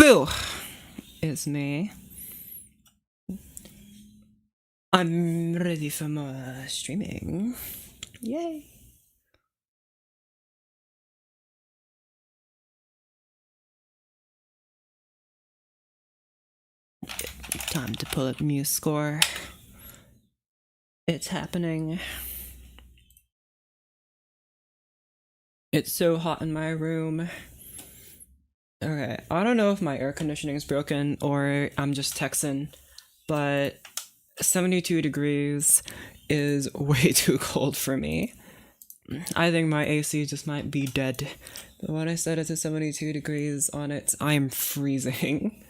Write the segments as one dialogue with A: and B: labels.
A: Whew! It's me. I'm ready for more streaming. Yay! Time to pull up Muse score. It's happening. It's so hot in my room. Okay, I don't know if my air conditioning is broken or I'm just Texan, but 72 degrees is way too cold for me. I think my AC just might be dead. But when I set it to 72 degrees on it, I'm freezing.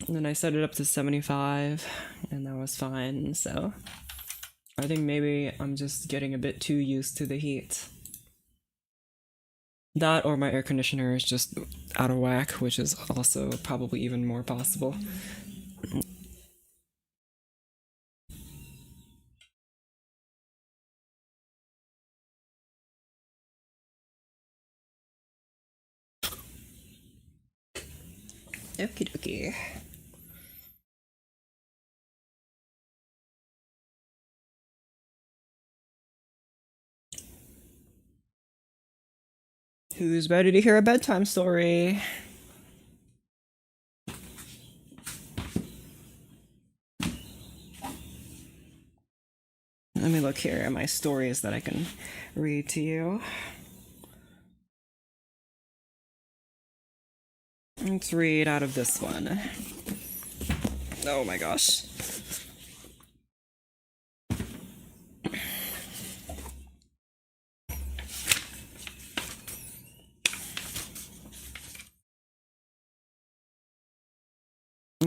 A: And then I set it up to 75, and that was fine, so I think maybe I'm just getting a bit too used to the heat. That or my air conditioner is just out of whack, which is also probably even more possible. Okie dokie. Who's ready to hear a bedtime story? Let me look here at my stories that I can read to you. Let's read out of this one. Oh my gosh.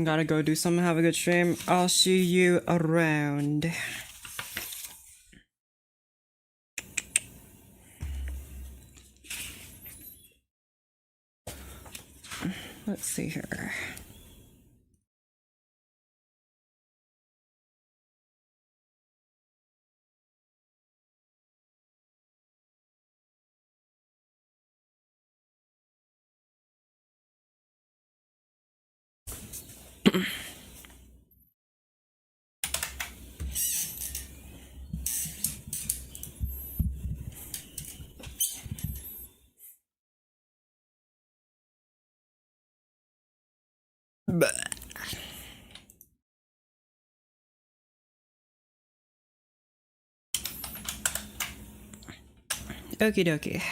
A: Gotta go do something, have a good stream. I'll see you around. Let's see here. Okie dokie.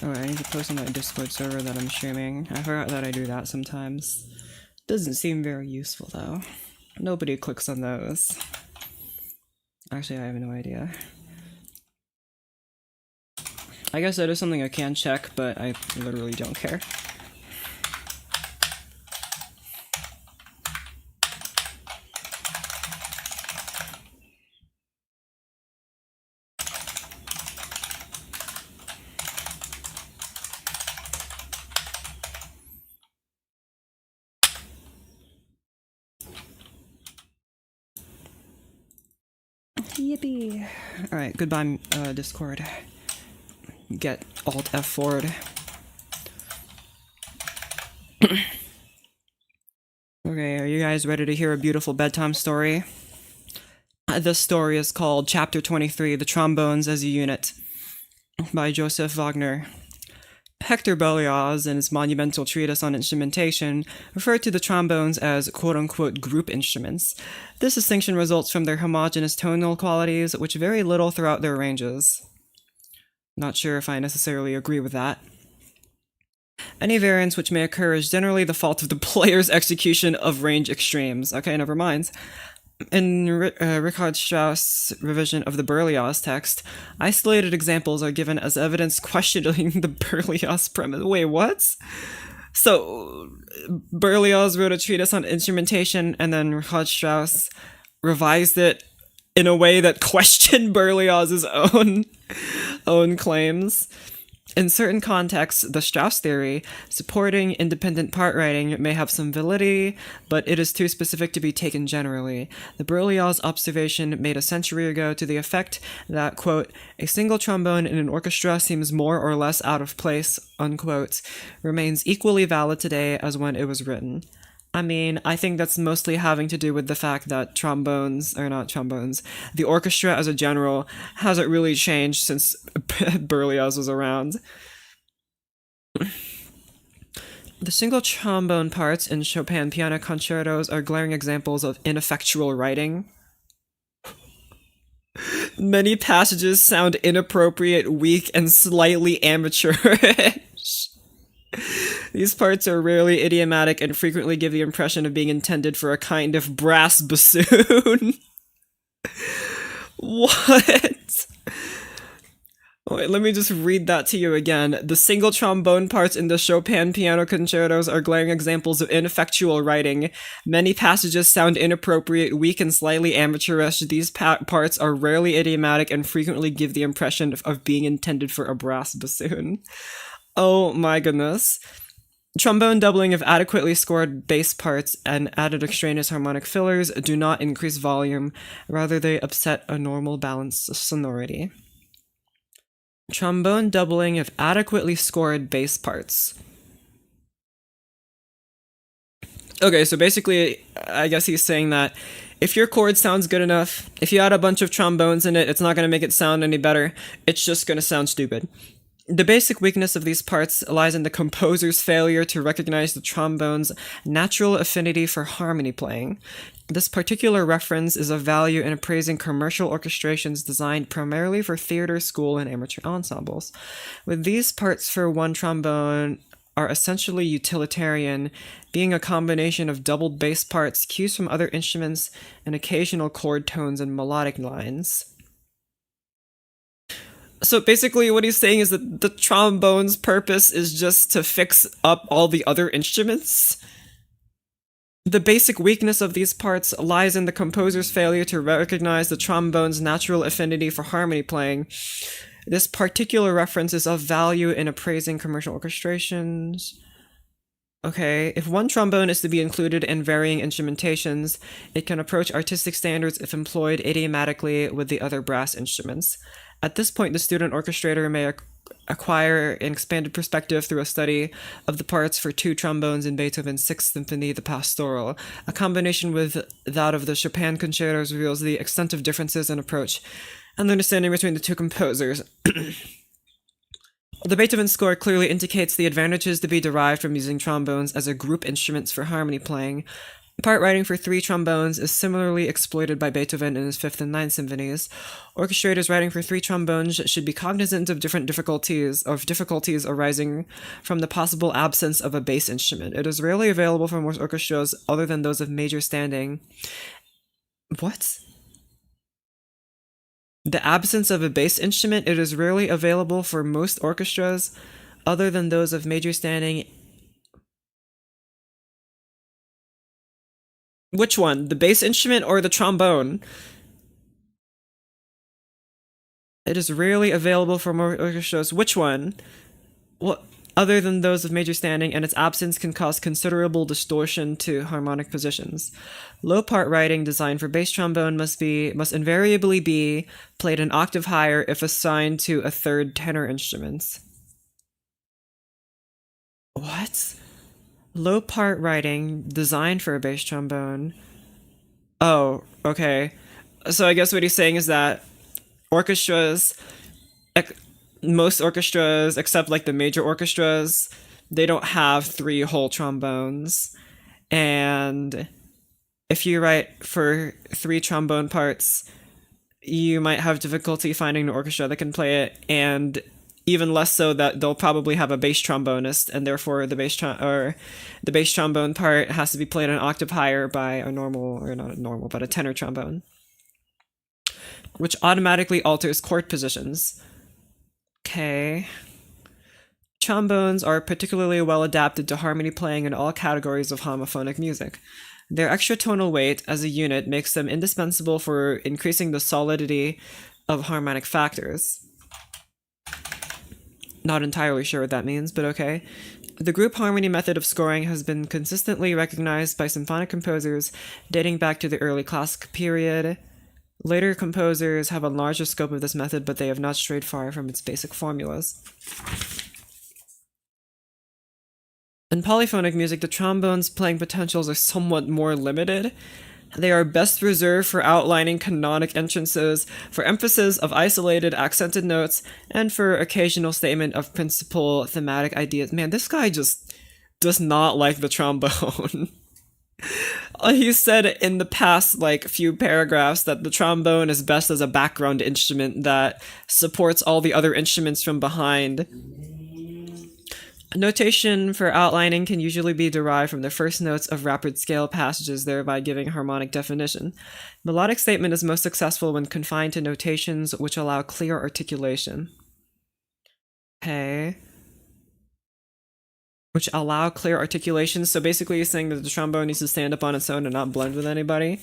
A: Alright, I need to post on that Discord server that I'm streaming. I forgot that I do that sometimes. Doesn't seem very useful though. Nobody clicks on those. Actually, I have no idea. I guess that is something I can check, but I literally don't care. Yippee. Alright, goodbye, Discord. Get Alt F forward. Okay, are you guys ready to hear a beautiful bedtime story? This story is called Chapter 23, The Trombones as a Unit, by Joseph Wagner. Hector Berlioz, in his monumental treatise on instrumentation, referred to the trombones as quote-unquote group instruments. This distinction results from their homogeneous tonal qualities, which vary little throughout their ranges. Not sure if I necessarily agree with that. Any variance which may occur is generally the fault of the player's execution of range extremes. Okay, never mind. In Richard Strauss' revision of the Berlioz text, isolated examples are given as evidence questioning the Berlioz premise. Wait, what? So, Berlioz wrote a treatise on instrumentation, and then Richard Strauss revised it in a way that questioned Berlioz's own claims. In certain contexts, the Strauss theory, supporting independent part writing, may have some validity, but it is too specific to be taken generally. The Berlioz's observation made a century ago to the effect that, quote, a single trombone in an orchestra seems more or less out of place, unquote, remains equally valid today as when it was written. I mean, I think that's mostly having to do with the fact that the orchestra as a general hasn't really changed since Berlioz was around. The single trombone parts in Chopin piano concertos are glaring examples of ineffectual writing. Many passages sound inappropriate, weak, and slightly amateurish. These parts are rarely idiomatic and frequently give the impression of being intended for a kind of brass bassoon. What? Wait, let me just read that to you again. The single trombone parts in the Chopin piano concertos are glaring examples of ineffectual writing. Many passages sound inappropriate, weak, and slightly amateurish. These parts are rarely idiomatic and frequently give the impression of being intended for a brass bassoon. Oh my goodness. Trombone doubling of adequately scored bass parts and added extraneous harmonic fillers do not increase volume, rather they upset a normal balance of sonority. Trombone doubling of adequately scored bass parts. Okay, so basically, I guess he's saying that if your chord sounds good enough, if you add a bunch of trombones in it, it's not going to make it sound any better. It's just going to sound stupid. The basic weakness of these parts lies in the composer's failure to recognize the trombone's natural affinity for harmony playing. This particular reference is of value in appraising commercial orchestrations designed primarily for theater, school, and amateur ensembles. With these parts for one trombone are essentially utilitarian, being a combination of doubled bass parts, cues from other instruments, and occasional chord tones and melodic lines. So basically what he's saying is that the trombone's purpose is just to fix up all the other instruments. The basic weakness of these parts lies in the composer's failure to recognize the trombone's natural affinity for harmony playing. This particular reference is of value in appraising commercial orchestrations. Okay, if one trombone is to be included in varying instrumentations, it can approach artistic standards if employed idiomatically with the other brass instruments. At this point, the student orchestrator may acquire an expanded perspective through a study of the parts for two trombones in Beethoven's Sixth Symphony, the Pastoral. A combination with that of the Chopin concertos reveals the extent of differences in approach and understanding between the two composers. The Beethoven score clearly indicates the advantages to be derived from using trombones as a group instruments for harmony playing. Part writing for three trombones is similarly exploited by Beethoven in his Fifth and Ninth Symphonies. Orchestrators writing for three trombones should be cognizant of difficulties arising from the possible absence of a bass instrument. It is rarely available for most orchestras other than those of major standing. What? The absence of a bass instrument, it is rarely available for most orchestras other than those of major standing. Which one? The bass instrument or the trombone? It is rarely available for more orchestras. Which one? What? Other than those of major standing, and its absence can cause considerable distortion to harmonic positions. Low part writing designed for bass trombone must invariably be played an octave higher if assigned to a third tenor instrument. What? Low part writing designed for a bass trombone. Oh, okay. So I guess what he's saying is that most orchestras, except like the major orchestras, they don't have three whole trombones. And if you write for three trombone parts, you might have difficulty finding an orchestra that can play it, and even less so that they'll probably have a bass trombonist, and therefore the bass trombone part has to be played an octave higher by a tenor trombone, which automatically alters chord positions. Okay. Trombones are particularly well adapted to harmony playing in all categories of homophonic music. Their extra tonal weight as a unit makes them indispensable for increasing the solidity of harmonic factors. Not entirely sure what that means, but okay. The group harmony method of scoring has been consistently recognized by symphonic composers dating back to the early classic period. Later composers have enlarged the scope of this method, but they have not strayed far from its basic formulas. In polyphonic music, the trombone's playing potentials are somewhat more limited. They are best reserved for outlining canonic entrances, for emphasis of isolated, accented notes, and for occasional statement of principal thematic ideas. Man, this guy just does not like the trombone. He said in the past, few paragraphs that the trombone is best as a background instrument that supports all the other instruments from behind. Notation for outlining can usually be derived from the first notes of rapid scale passages, thereby giving harmonic definition. Melodic statement is most successful when confined to notations which allow clear articulation. Okay. Which allow clear articulation. So basically you're saying that the trombone needs to stand up on its own and not blend with anybody.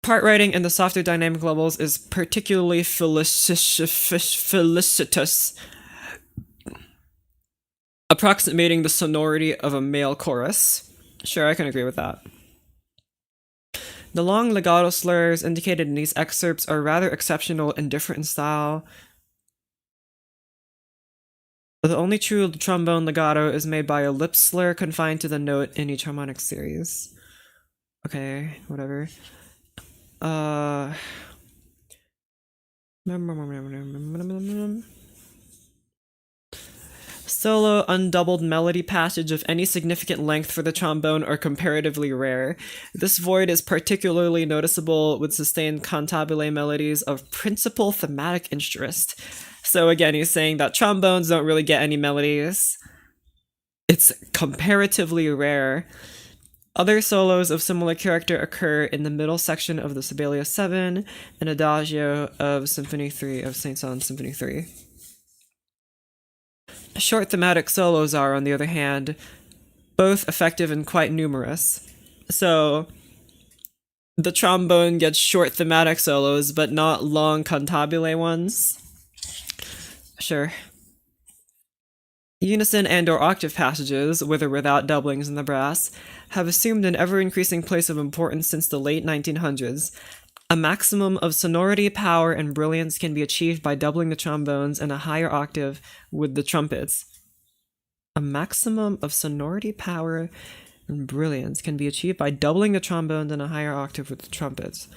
A: Part writing in the softer dynamic levels is particularly felicitous, approximating the sonority of a male chorus. Sure, I can agree with that. The long legato slurs indicated in these excerpts are rather exceptional and different in style. The only true trombone legato is made by a lip slur confined to the note in each harmonic series. Okay, whatever. Solo undoubled melody passage of any significant length for the trombone are comparatively rare. This void is particularly noticeable with sustained cantabile melodies of principal thematic interest. So again, he's saying that trombones don't really get any melodies. It's comparatively rare. Other solos of similar character occur in the middle section of the Sibelius 7 and Adagio of Symphony 3 of Saint-Saëns Symphony 3. Short thematic solos are, on the other hand, both effective and quite numerous. So, the trombone gets short thematic solos, but not long cantabile ones. Sure. Unison and or octave passages, with or without doublings in the brass, have assumed an ever-increasing place of importance since the late 1900s. A maximum of sonority, power, and brilliance can be achieved by doubling the trombones in a higher octave with the trumpets. A maximum of sonority, power, and brilliance can be achieved by doubling the trombones in a higher octave with the trumpets.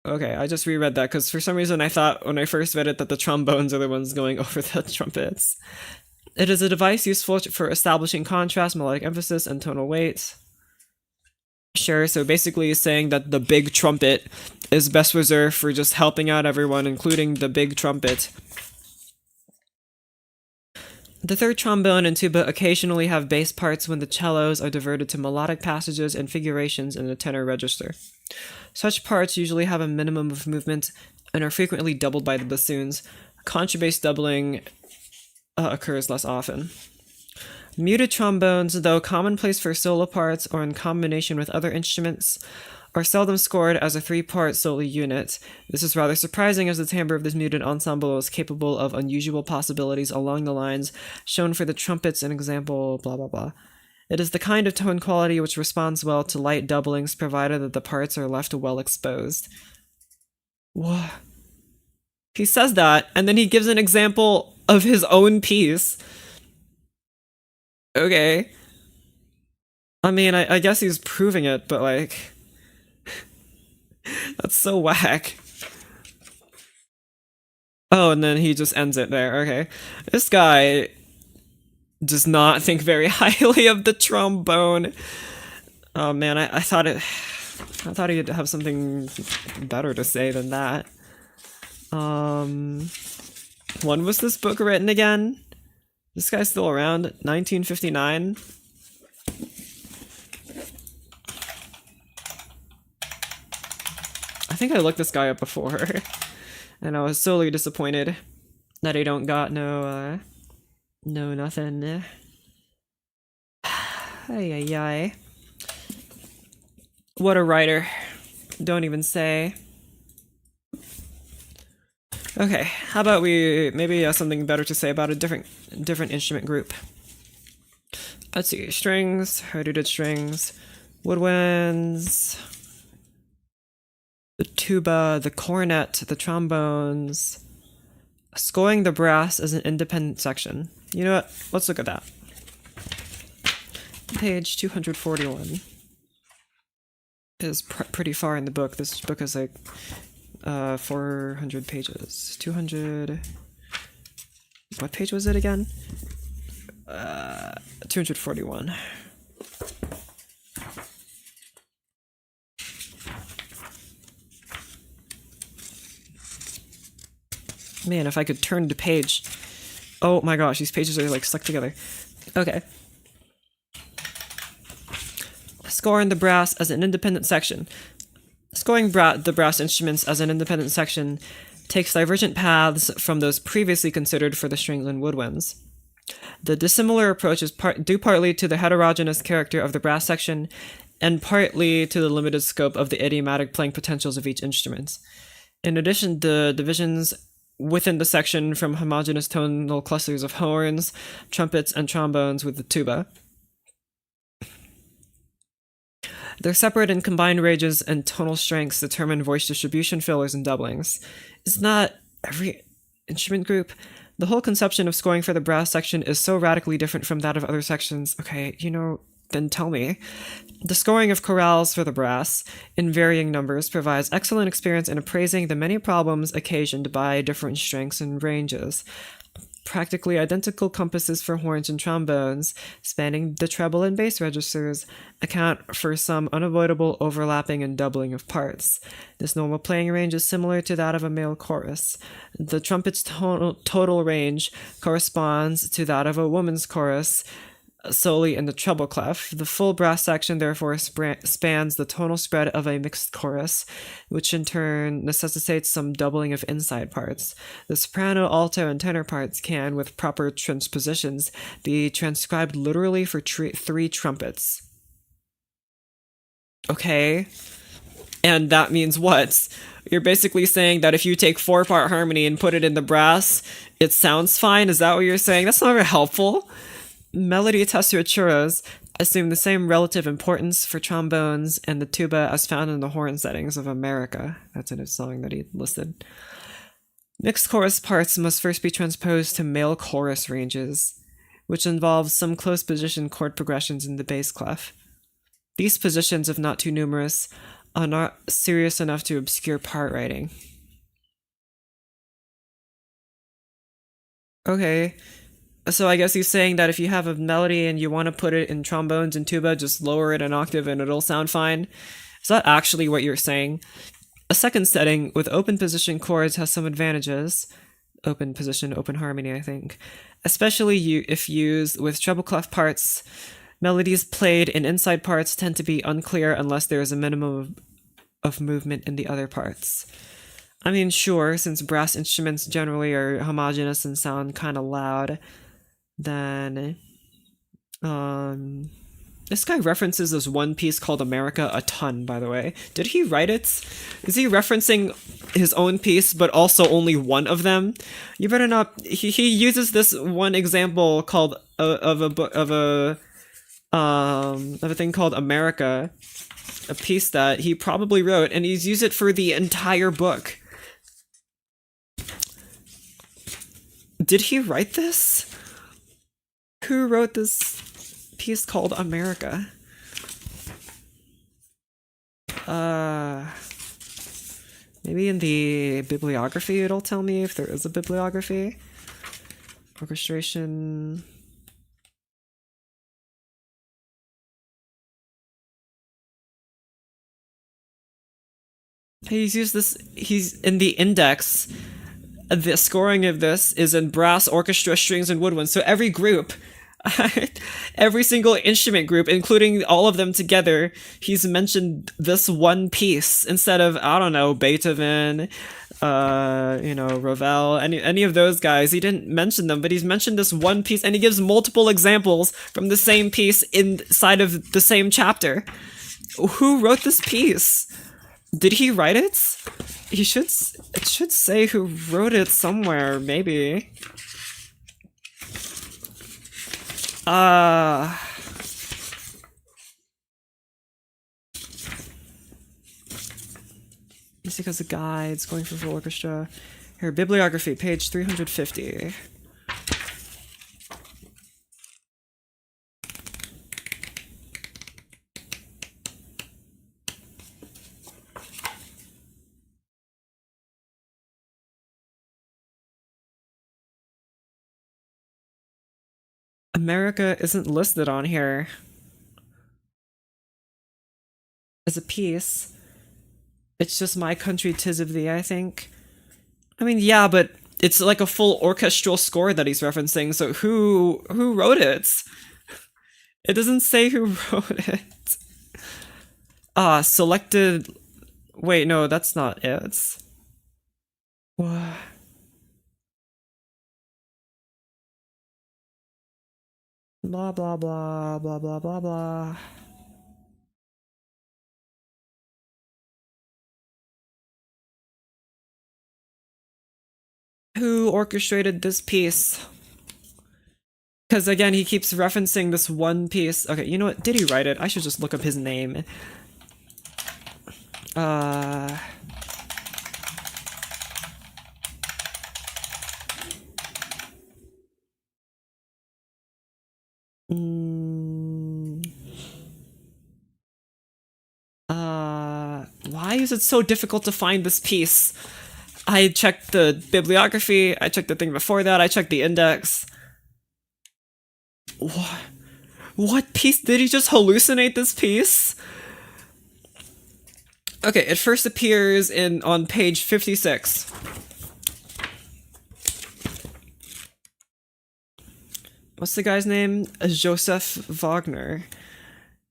A: Okay, I just reread that because for some reason I thought when I first read it that the trombones are the ones going over the trumpets. It is a device useful for establishing contrast, melodic emphasis, and tonal weight. Sure, so basically he's saying that the big trumpet is best reserved for just helping out everyone, including the big trumpet. The third trombone and tuba occasionally have bass parts when the cellos are diverted to melodic passages and figurations in the tenor register. Such parts usually have a minimum of movement and are frequently doubled by the bassoons. Contrabass doubling occurs less often. Muted trombones, though commonplace for solo parts or in combination with other instruments, are seldom scored as a three-part solo unit. This is rather surprising as the timbre of this muted ensemble is capable of unusual possibilities along the lines shown for the trumpets in example blah blah blah. It is the kind of tone quality which responds well to light doublings provided that the parts are left well exposed. What? He says that, and then he gives an example of his own piece. Okay. I mean, I guess he's proving it, but like... that's so whack. Oh, and then he just ends it there, okay. This guy does not think very highly of the trombone. Oh man, I thought he'd have something better to say than that. When was this book written again? This guy's still around? 1959? I think I looked this guy up before, and I was solely disappointed that I don't got no nothing. Ay ay ay. What a writer. Don't even say. Okay, how about we maybe have something better to say about a different instrument group. Let's see, strings, heredited strings, woodwinds, the tuba, the cornet, the trombones, scoring the brass as an independent section. You know what? Let's look at that. Page 241 is pretty far in the book. This book is like 400 pages. 200... What page was it again? 241. Man, if I could turn the page. Oh my gosh, these pages are like stuck together. Okay. Scoring the brass as an independent section. Scoring the brass instruments as an independent section takes divergent paths from those previously considered for the strings and woodwinds. The dissimilar approach is due partly to the heterogeneous character of the brass section and partly to the limited scope of the idiomatic playing potentials of each instrument. In addition, the divisions within the section from homogeneous tonal clusters of horns, trumpets, and trombones with the tuba. Their separate and combined ranges and tonal strengths determine voice distribution, fillers, and doublings. Is not every instrument group? The whole conception of scoring for the brass section is so radically different from that of other sections. Okay, then tell me. The scoring of chorales for the brass, in varying numbers, provides excellent experience in appraising the many problems occasioned by different strengths and ranges. Practically identical compasses for horns and trombones, spanning the treble and bass registers, account for some unavoidable overlapping and doubling of parts. This normal playing range is similar to that of a male chorus. The trumpet's total range corresponds to that of a woman's chorus, solely in the treble clef. The full brass section therefore spans the tonal spread of a mixed chorus, which in turn necessitates some doubling of inside parts. The soprano, alto, and tenor parts can, with proper transpositions, be transcribed literally for 3 trumpets. Okay, and that means what? You're basically saying that if you take 4-part harmony and put it in the brass, it sounds fine? Is that what you're saying? That's not very helpful. Melody tessituras assume the same relative importance for trombones and the tuba as found in the horn settings of America. That's in a song that he listed. Mixed chorus parts must first be transposed to male chorus ranges, which involves some close position chord progressions in the bass clef. These positions, if not too numerous, are not serious enough to obscure part writing. Okay. So I guess he's saying that if you have a melody and you want to put it in trombones and tuba, just lower it an octave and it'll sound fine. Is that actually what you're saying? A second setting with open position chords has some advantages. Open position, open harmony, I think. Especially if used with treble clef parts. Melodies played in inside parts tend to be unclear unless there is a minimum of movement in the other parts. I mean, sure, since brass instruments generally are homogeneous and sound kind of loud, then this guy references this one piece called America a ton, by the way. Did he write it? Is he referencing his own piece but also only one of them? You better not. He uses this one example called of a thing called America, a piece that he probably wrote, and he's used it for the entire book. Did he write this? Who wrote this piece called America? Maybe in the bibliography it'll tell me if there is a bibliography. Orchestration. He's used this, he's in the index. The scoring of this is in brass, orchestra, strings, and woodwinds. So every group, every single instrument group, including all of them together, he's mentioned this one piece instead of, I don't know, Beethoven, Ravel, any of those guys. He didn't mention them, but he's mentioned this one piece, and he gives multiple examples from the same piece inside of the same chapter. Who wrote this piece? Did he write it? He should. It should say who wrote it somewhere, maybe. Music as a guide, going for full orchestra. Here, bibliography, page 350. America isn't listed on here as a piece. It's just My Country 'Tis of Thee, I think. I mean, yeah, but it's like a full orchestral score that he's referencing, so who wrote it? It doesn't say who wrote it. Selected... Wait, no, that's not it. What? Blah, blah, blah, blah, blah, blah, blah. Who orchestrated this piece? Because again, he keeps referencing this one piece. Okay, you know what? Did he write it? I should just look up his name. Why is it so difficult to find this piece? I checked the bibliography, I checked the thing before that, I checked the index. What piece? Did he just hallucinate this piece? Okay, it first appears on page 56. What's the guy's name? Joseph Wagner.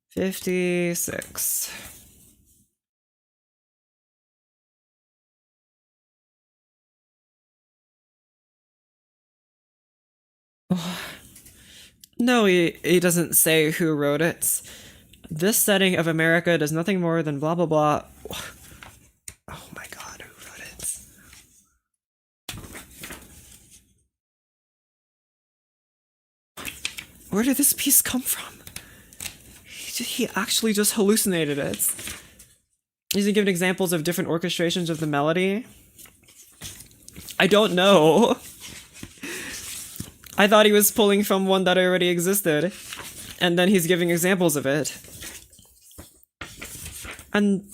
A: 56. No, he doesn't say who wrote it. This setting of America does nothing more than blah blah blah. Oh my god, who wrote it? Where did this piece come from? He actually just hallucinated it. Is he giving examples of different orchestrations of the melody? I don't know. I thought he was pulling from one that already existed, and then he's giving examples of it. And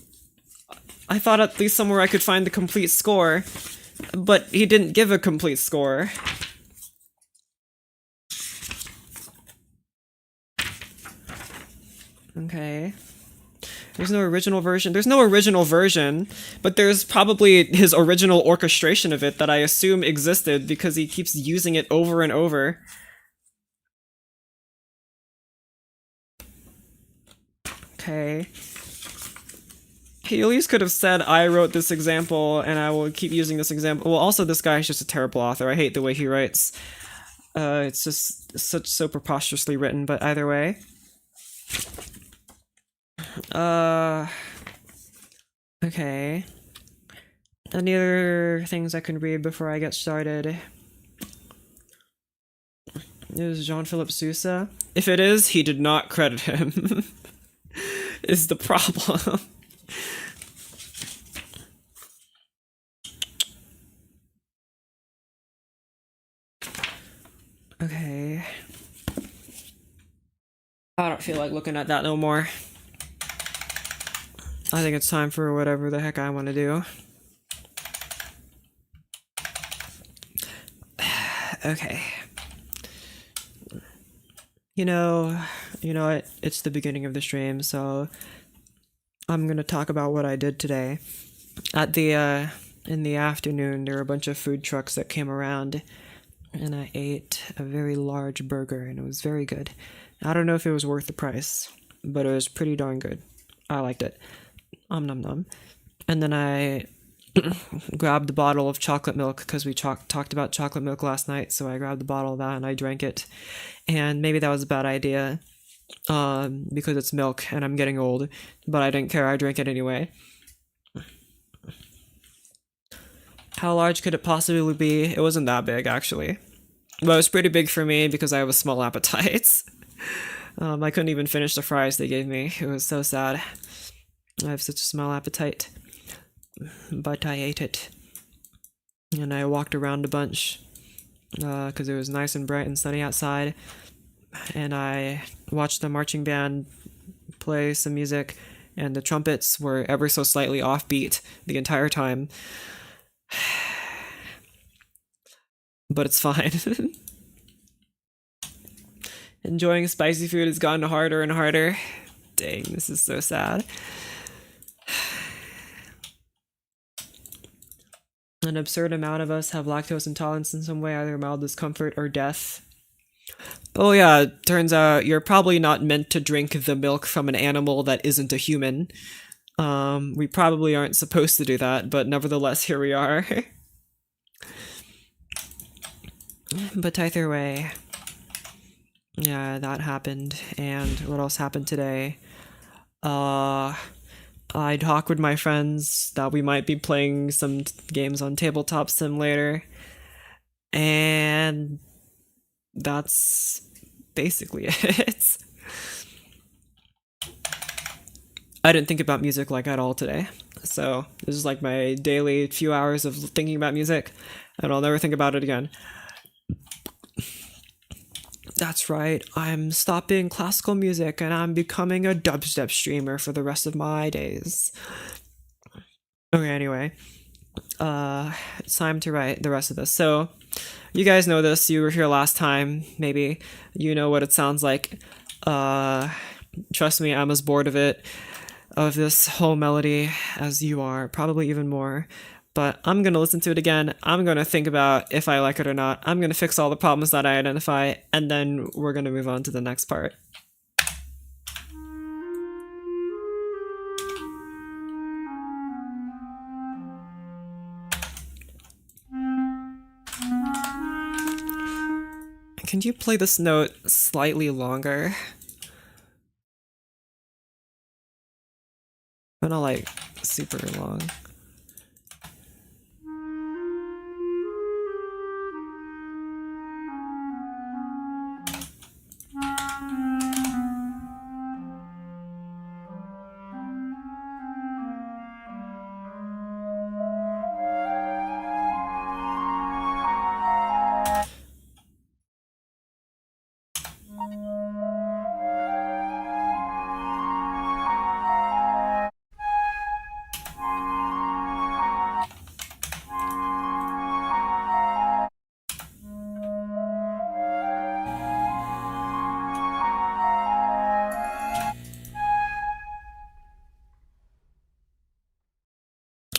A: I thought at least somewhere I could find the complete score, but he didn't give a complete score. Okay. There's no original version. There's no original version, but there's probably his original orchestration of it that I assume existed because he keeps using it over and over. Okay. He at least could have said, I wrote this example and I will keep using this example. Well, also this guy is just a terrible author. I hate the way he writes. It's just so preposterously written, but either way. Okay. Any other things I can read before I get started? Is Jean-Philippe Sousa? If it is, he did not credit him. Is the problem. Okay. I don't feel like looking at that no more. I think it's time for whatever the heck I want to do. Okay. You know what? It's the beginning of the stream, so I'm gonna talk about what I did today. In the afternoon, there were a bunch of food trucks that came around, and I ate a very large burger, and it was very good. I don't know if it was worth the price, but it was pretty darn good. I liked it. Nom nom. And then I grabbed a bottle of chocolate milk because we talked about chocolate milk last night, so I grabbed a bottle of that and I drank it. And maybe that was a bad idea, because it's milk and I'm getting old, but I didn't care, I drank it anyway. How large could it possibly be? It wasn't that big, actually. But it was pretty big for me because I have a small appetite. I couldn't even finish the fries they gave me. It was so sad. I have such a small appetite. But I ate it. And I walked around a bunch because it was nice and bright and sunny outside. And I watched the marching band play some music, and the trumpets were ever so slightly offbeat the entire time. But it's fine. Enjoying spicy food has gotten harder and harder. Dang, this is so sad. An absurd amount of us have lactose intolerance in some way, either mild discomfort or death. Oh yeah, turns out you're probably not meant to drink the milk from an animal that isn't a human. We probably aren't supposed to do that, but nevertheless, here we are. But either way, yeah, that happened. And what else happened today? I talked with my friends that we might be playing some games on Tabletop Sim later. And that's basically it. I didn't think about music like at all today. So this is like my daily few hours of thinking about music, and I'll never think about it again. That's right, I'm stopping classical music and I'm becoming a dubstep streamer for the rest of my days. Okay, anyway. It's time to write the rest of this. So, you guys know this, you were here last time, maybe. You know what it sounds like. Trust me, I'm as bored of this whole melody as you are, probably even more. But I'm gonna listen to it again, I'm gonna think about if I like it or not, I'm gonna fix all the problems that I identify, and then we're gonna move on to the next part. Can you play this note slightly longer? But not like super long.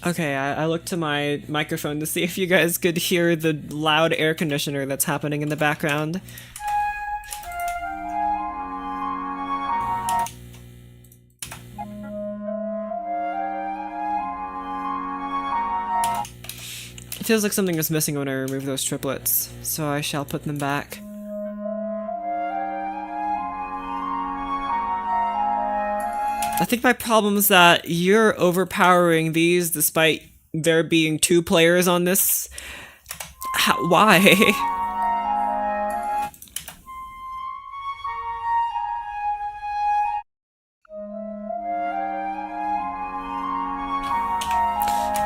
A: Okay, I looked to my microphone to see if you guys could hear the loud air conditioner that's happening in the background. It feels like something is missing when I remove those triplets, so I shall put them back. I think my problem is that you're overpowering these despite there being 2 players on this. Why?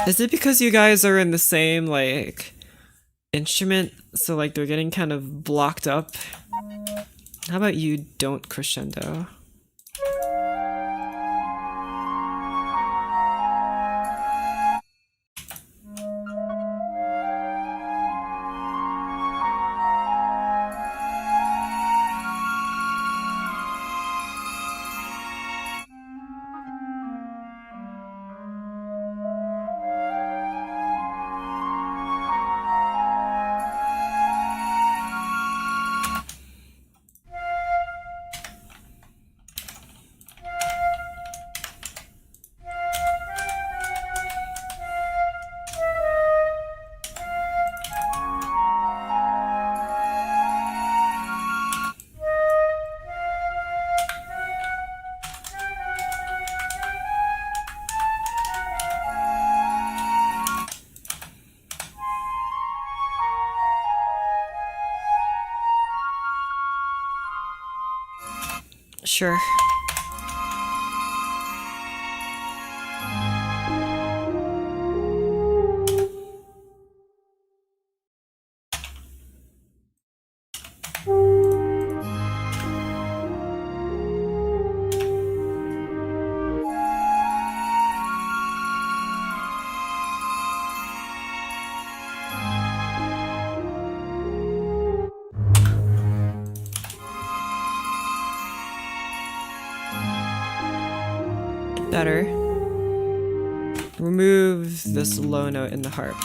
A: Is it because you guys are in the same, like, instrument? So, like, they're getting kind of blocked up? How about you don't crescendo? Sure. Better. Remove this low note in the harp.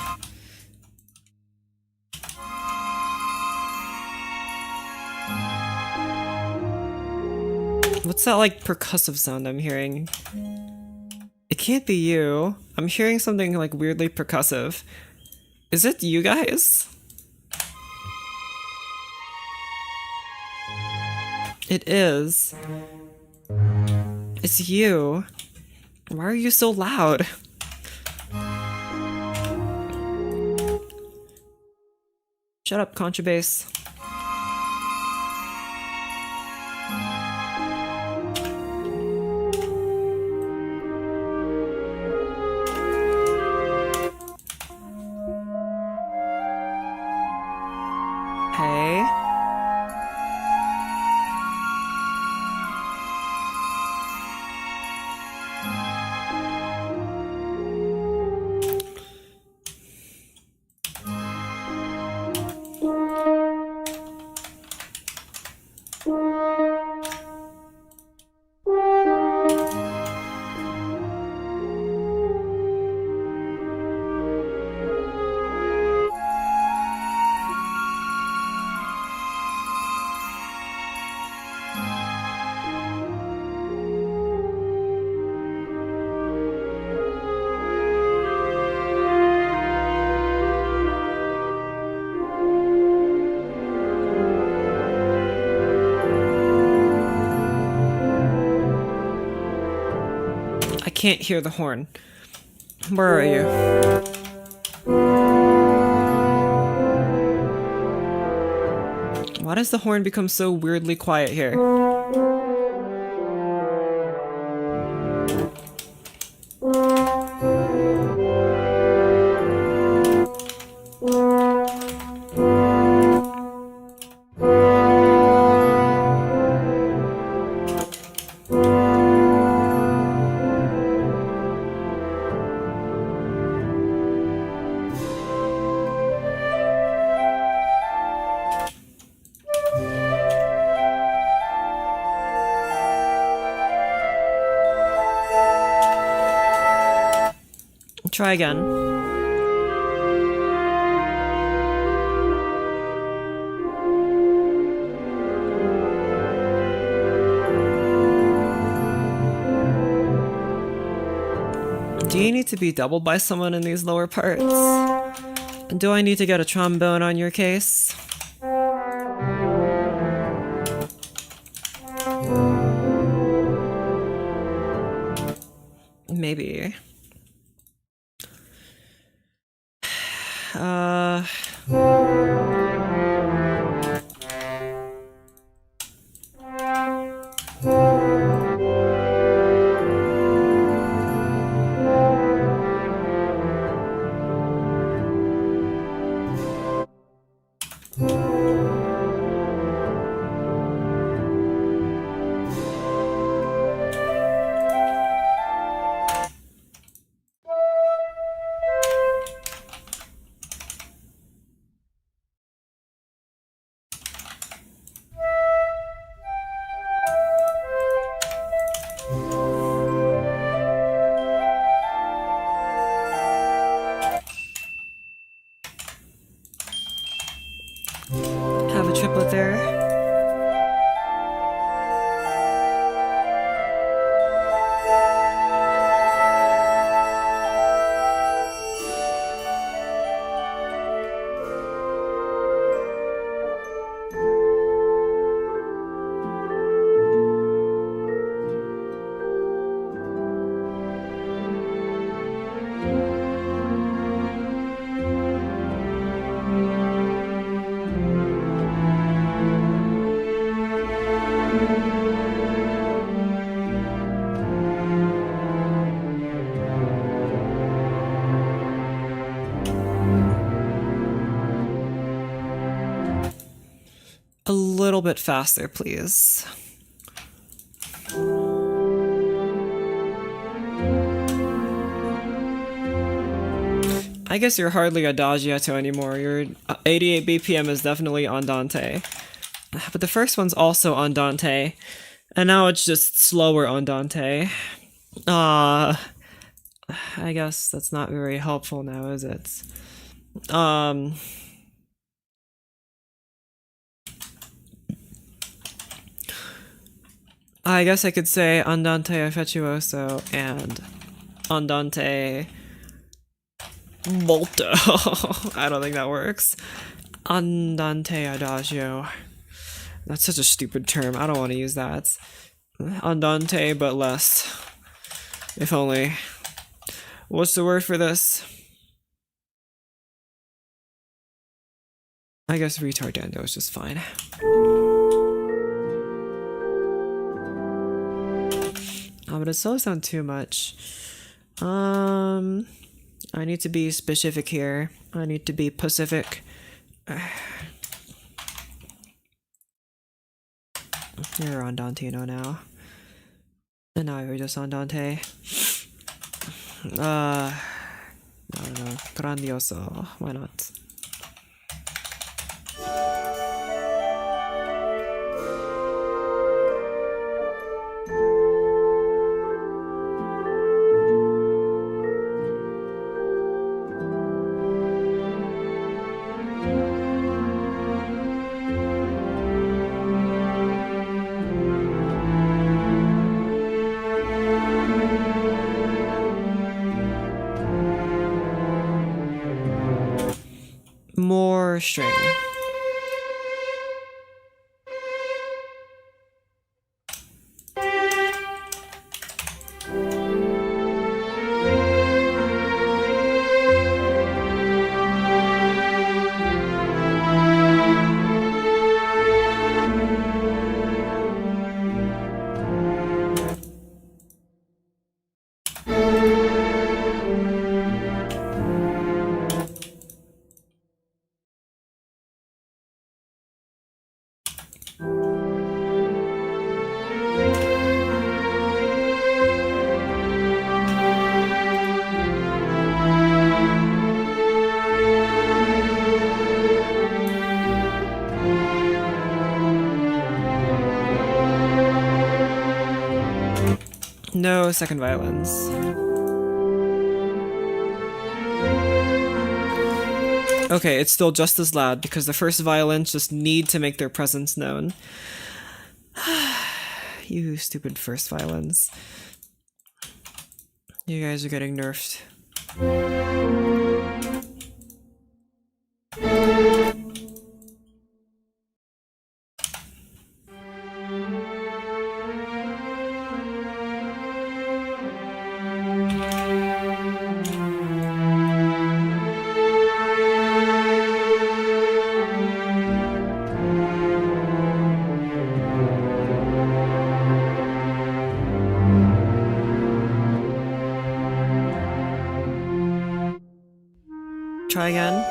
A: What's that like percussive sound I'm hearing? It can't be you. I'm hearing something like weirdly percussive. Is it you guys? It is. It's you. Why are you so loud? Shut up, contrabass. Hey. I can't hear the horn. Where are you? Why does the horn become so weirdly quiet here? Try again. Do you need to be doubled by someone in these lower parts? Do I need to get a trombone on your case? Maybe. Have a triplet there. little bit faster, please. I guess you're hardly adagiato anymore. Your 88 BPM is definitely andante. But the first one's also andante. And now it's just slower andante. I guess that's not very helpful now, is it? I guess I could say andante affettuoso and andante molto. I don't think that works. Andante adagio. That's such a stupid term. I don't want to use that. Andante, but less. If only. What's the word for this? I guess retardando is just fine. Oh, but it slows down too much. I need to be specific here. I need to be Pacific. You're andantino now. And now you're just andante. I don't know. Grandioso. Why not? More string. No second violins. Okay, it's still just as loud because the first violins just need to make their presence known. You stupid first violins. You guys are getting nerfed. Try again.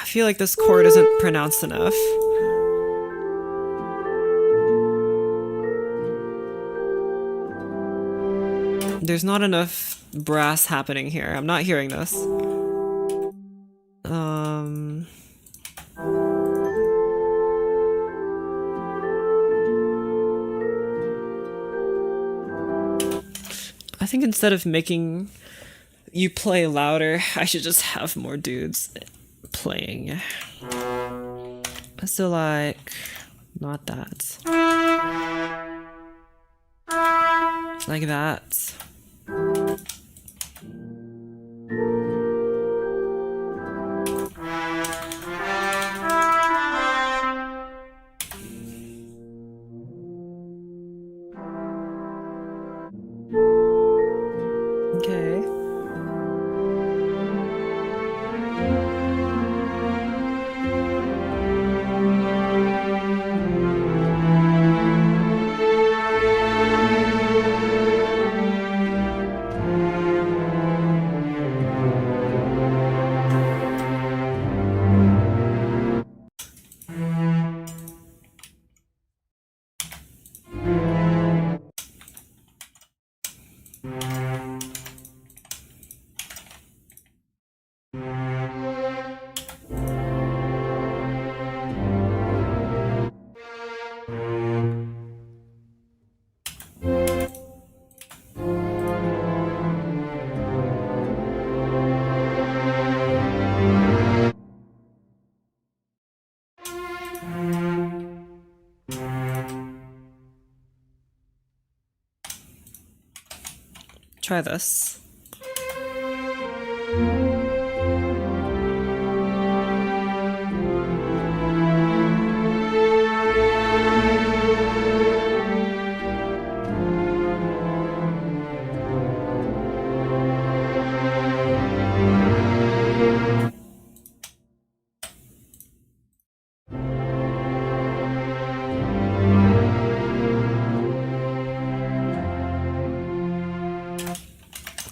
A: I feel like this chord isn't pronounced enough. There's not enough brass happening here. I'm not hearing this. I think instead of making you play louder, I should just have more dudes playing. So like, not that. Like that. Okay. Try this.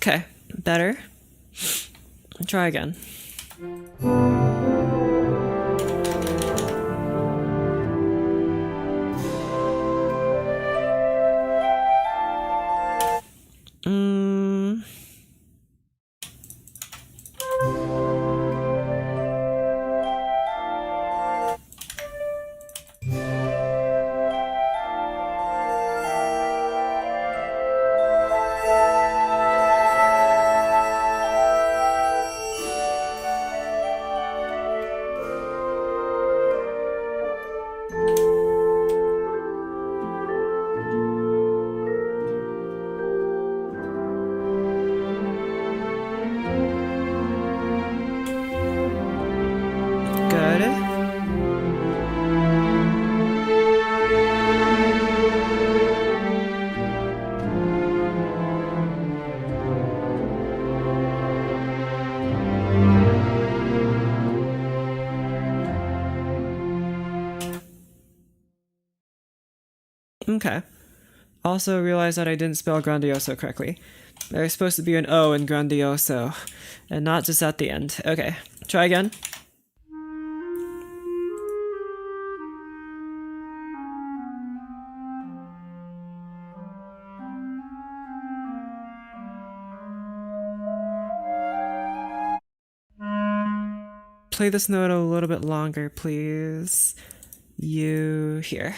A: Okay, better. Try again. Good. Okay. Also realized that I didn't spell grandioso correctly. There's supposed to be an O in grandioso, and not just at the end. Okay, try again. Play this note a little bit longer, please. You here.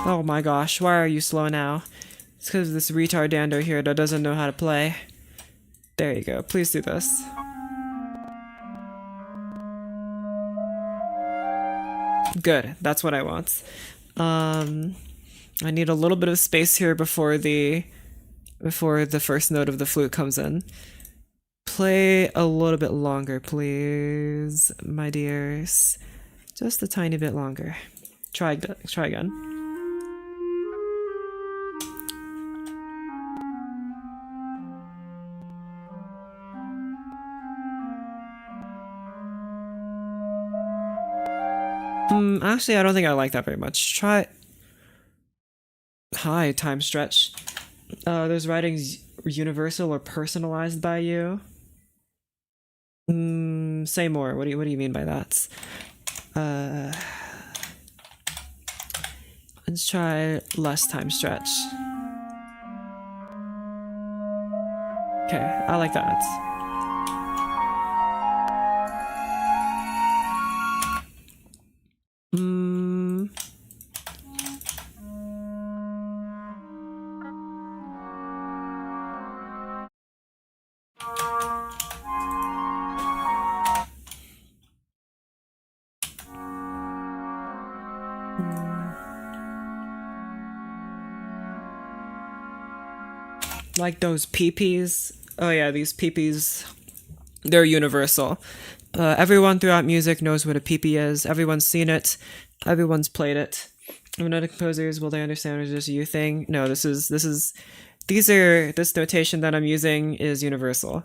A: Oh my gosh, why are you slow now? It's because of this retardando here that doesn't know how to play. There you go, please do this. Good, that's what I want. I need a little bit of space here before the first note of the flute comes in. Play a little bit longer, please, my dears. Just a tiny bit longer. Try again. Actually, I don't think I like that very much. Try. Hi, time stretch. Those writings universal or personalized by you? Say more. What do you mean by that? Let's try less time stretch. Okay, I like that. Like those peepees. Oh yeah, these peepees, they're universal. Everyone throughout music knows what a peepee is. Everyone's seen it. Everyone's played it. When other composers, will they understand, or is this a you thing? No, this notation that I'm using is universal.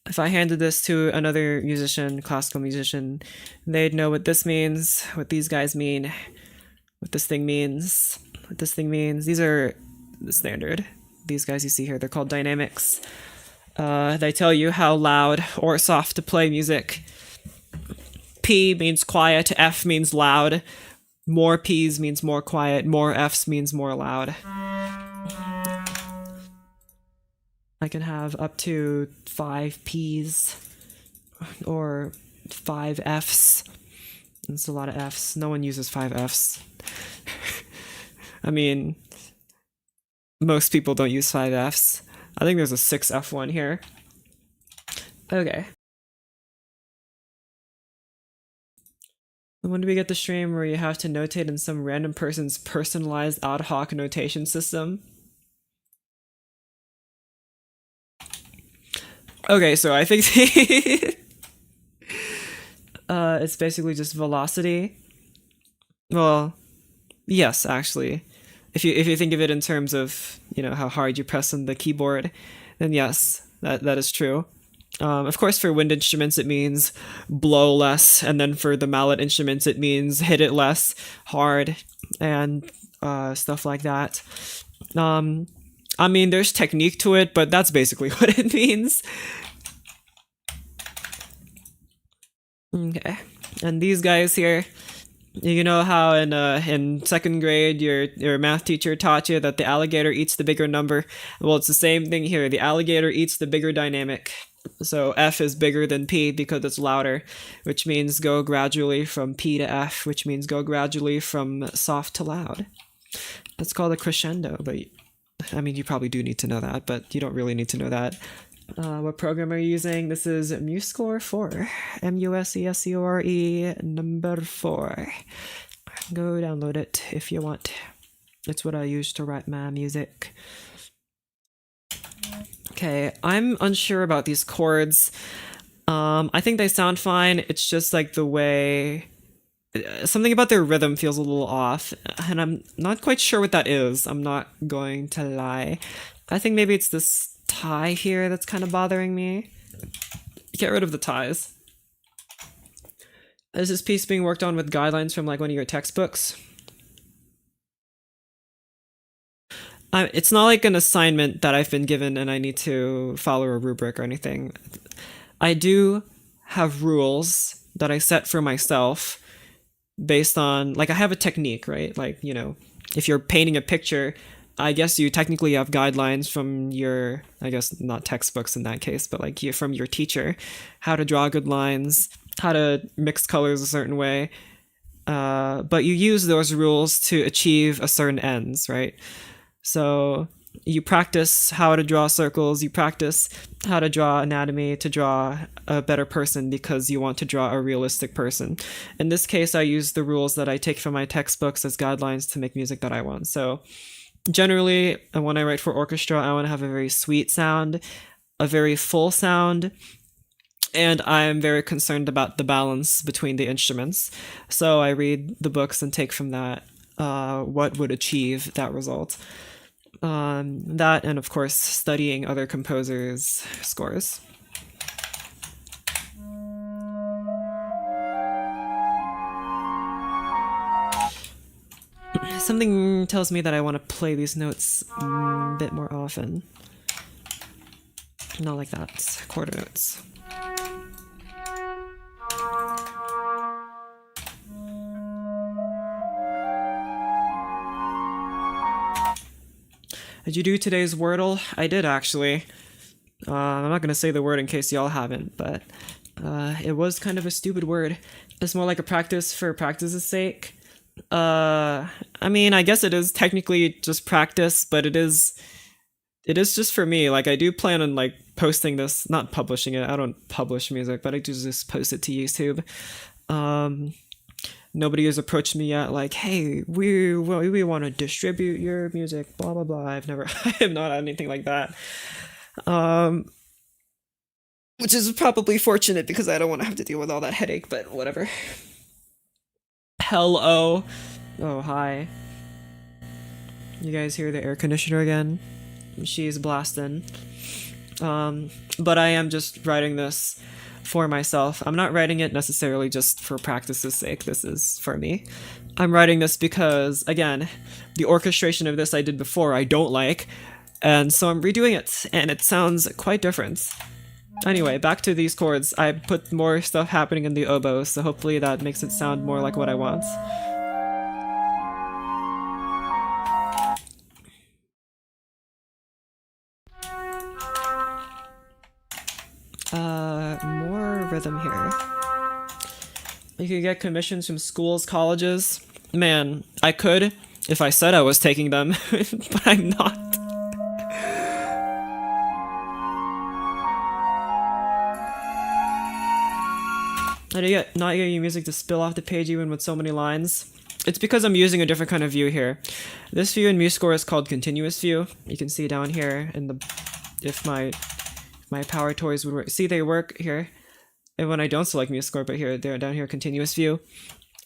A: If I handed this to another musician, classical musician, they'd know what this means, what these guys mean, what this thing means, what this thing means. These are the standard. These guys you see here, they're called dynamics. They tell you how loud or soft to play music. P means quiet, F means loud. More P's means more quiet, more F's means more loud. I can have up to 5 P's or 5 F's. That's a lot of F's. No one uses 5 F's. I mean, most people don't use 5 F's. I think there's a 6 F one here. Okay. When do we get the stream where you have to notate in some random person's personalized ad hoc notation system? Okay, so I think it's basically just velocity. Well, yes, actually. If you think of it in terms of, how hard you press on the keyboard, then yes, that is true. Of course, for wind instruments, it means blow less, and then for the mallet instruments, it means hit it less hard, and stuff like that. I mean, there's technique to it, but that's basically what it means. Okay, and these guys here, you know how in second grade your math teacher taught you that the alligator eats the bigger number? Well, it's the same thing here. The alligator eats the bigger dynamic. So F is bigger than P because it's louder, which means go gradually from P to F, which means go gradually from soft to loud. That's called a crescendo, but I mean, you probably do need to know that, but you don't really need to know that. What program are you using? This is MuseScore 4. MUSESCORE number 4. Go download it if you want. It's what I use to write my music. Okay, I'm unsure about these chords. I think they sound fine. It's just like the way... Something about their rhythm feels a little off, and I'm not quite sure what that is. I'm not going to lie. I think maybe it's this tie here that's kind of bothering me. Get rid of the ties. Is this piece being worked on with guidelines from like one of your textbooks? It's not like an assignment that I've been given and I need to follow a rubric or anything. I do have rules that I set for myself based on, like, I have a technique, right? Like, if you're painting a picture, I guess you technically have guidelines from your, I guess not textbooks in that case, but like from your teacher, how to draw good lines, how to mix colors a certain way. But you use those rules to achieve a certain ends, right? So you practice how to draw circles, you practice how to draw anatomy to draw a better person because you want to draw a realistic person. In this case, I use the rules that I take from my textbooks as guidelines to make music that I want. So generally, when I write for orchestra, I want to have a very sweet sound, a very full sound, and I'm very concerned about the balance between the instruments. So I read the books and take from that what would achieve that result. That, and of course, studying other composers' scores. Something tells me that I want to play these notes a bit more often. Not like that. Quarter notes. Did you do today's Wordle? I did, actually. I'm not going to say the word in case y'all haven't, but it was kind of a stupid word. It's more like a practice for practice's sake. I mean, I guess it is technically just practice, but it is just for me. Like, I do plan on, like, posting this, not publishing it. I don't publish music, but I do just post it to YouTube. Nobody has approached me yet, like, hey, we want to distribute your music, blah blah blah. I have not had anything like that. Which is probably fortunate because I don't want to have to deal with all that headache, but whatever. Hello. Oh, hi. You guys hear the air conditioner again? She's blasting. But I am just writing this for myself. I'm not writing it necessarily just for practice's sake. This is for me. I'm writing this because, again, the orchestration of this I did before I don't like, and so I'm redoing it, and it sounds quite different. Anyway, back to these chords. I put more stuff happening in the oboe, so hopefully that makes it sound more like what I want. More rhythm here. You could get commissions from schools, colleges. Man, I could if I said I was taking them, but I'm not. How do you get not getting your music to spill off the page even with so many lines? It's because I'm using a different kind of view here. This view in MuseScore is called continuous view. You can see down here in the if my power toys would work. See, they work here. And when I don't select MuseScore, but here they're down here continuous view.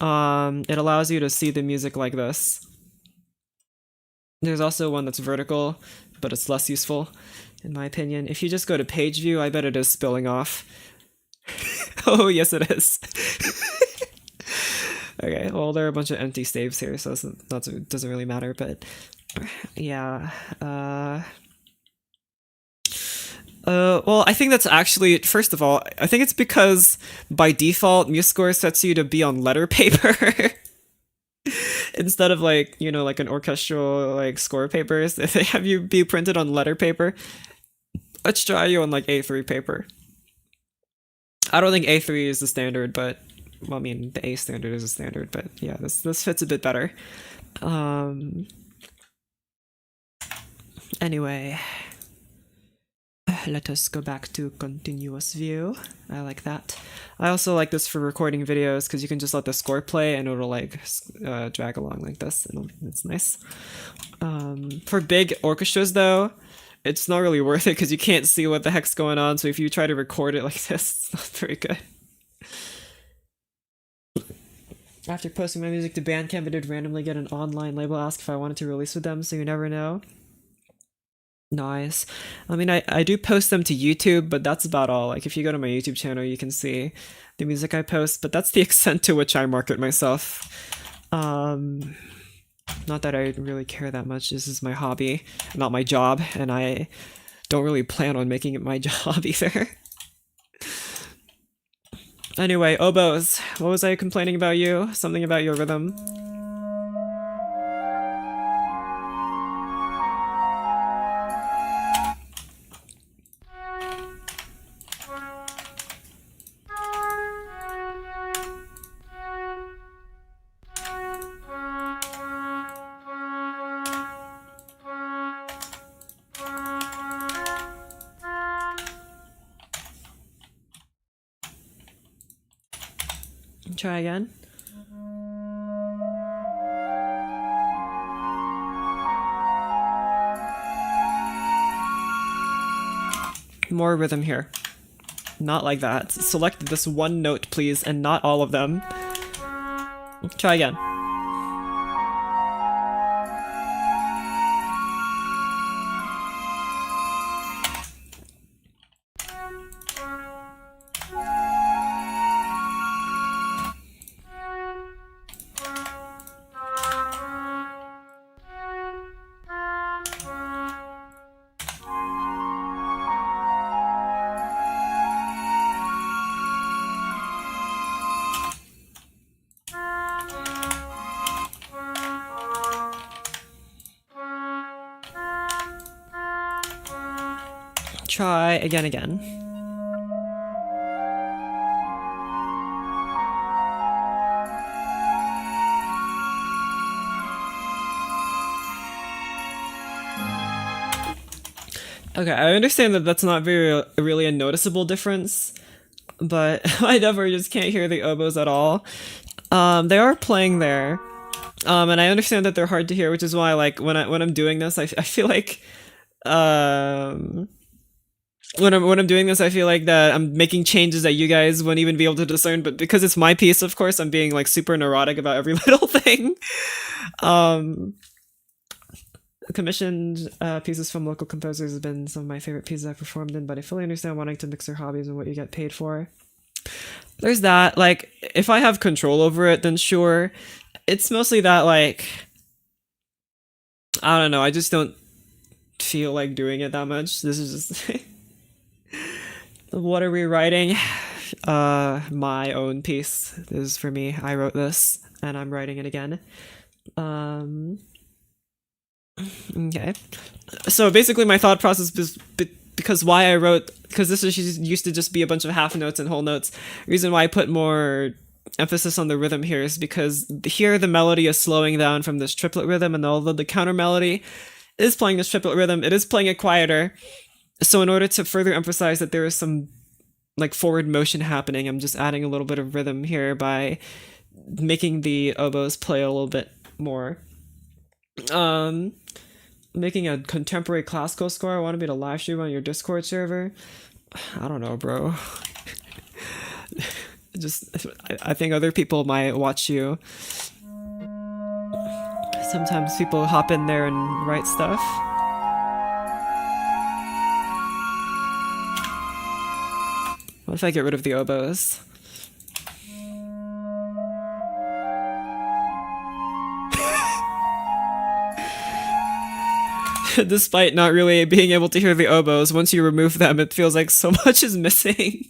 A: It allows you to see the music like this. There's also one that's vertical, but it's less useful, in my opinion. If you just go to page view, I bet it is spilling off. Oh, yes it is. Okay, well, there are a bunch of empty staves here, so it doesn't really matter, but yeah. Well, I think that's actually, first of all, I think it's because by default, MuseScore sets you to be on letter paper. Instead of like, you know, like an orchestral like score papers, if they have you be printed on letter paper, let's try you on like A3 paper. I don't think A3 is the standard, but well, I mean the A standard is the standard, but yeah, this fits a bit better. Anyway, let us go back to continuous view. I like that. I also like this for recording videos because you can just let the score play and it'll like drag along like this, and it's nice. For big orchestras though, it's not really worth it because you can't see what the heck's going on, so if you try to record it like this, it's not very good. After posting my music to Bandcamp, I did randomly get an online label ask if I wanted to release with them, so you never know. Nice. I mean, I do post them to YouTube, but that's about all. Like, if you go to my YouTube channel, you can see the music I post, but that's the extent to which I market myself. Not that I really care that much. This is my hobby, not my job, and I don't really plan on making it my job either. Anyway, oboes. What was I complaining about you? Something about your rhythm. Try again. More rhythm here. Not like that. Select this one note, please, and not all of them. Try again. Try again. Okay, I understand that that's not really a noticeable difference, but I never just can't hear the oboes at all. They are playing there. And I understand that they're hard to hear, which is why, like, when I'm doing this, I feel like, when I'm doing this, I feel like that I'm making changes that you guys wouldn't even be able to discern. But because it's my piece, of course, I'm being like super neurotic about every little thing. Commissioned pieces from local composers have been some of my favorite pieces I've performed in, but I fully understand wanting to mix your hobbies and what you get paid for. There's that. Like, if I have control over it, then sure. It's mostly that, like, I don't know, I just don't feel like doing it that much. This is just... What are we writing? My own piece. This is for me. I wrote this, and I'm writing it again. Okay. So basically my thought process was because why I wrote, because this used to just be a bunch of half notes and whole notes. Reason why I put more emphasis on the rhythm here is because here the melody is slowing down from this triplet rhythm, and although the counter melody is playing this triplet rhythm, it is playing it quieter. So in order to further emphasize that there is some like forward motion happening, I'm just adding a little bit of rhythm here by making the oboes play a little bit more. Making a contemporary classical score. I want to be to live stream on your Discord server. I don't know, bro. I think other people might watch you. Sometimes people hop in there and write stuff. What if I get rid of the oboes? Despite not really being able to hear the oboes, once you remove them, it feels like so much is missing.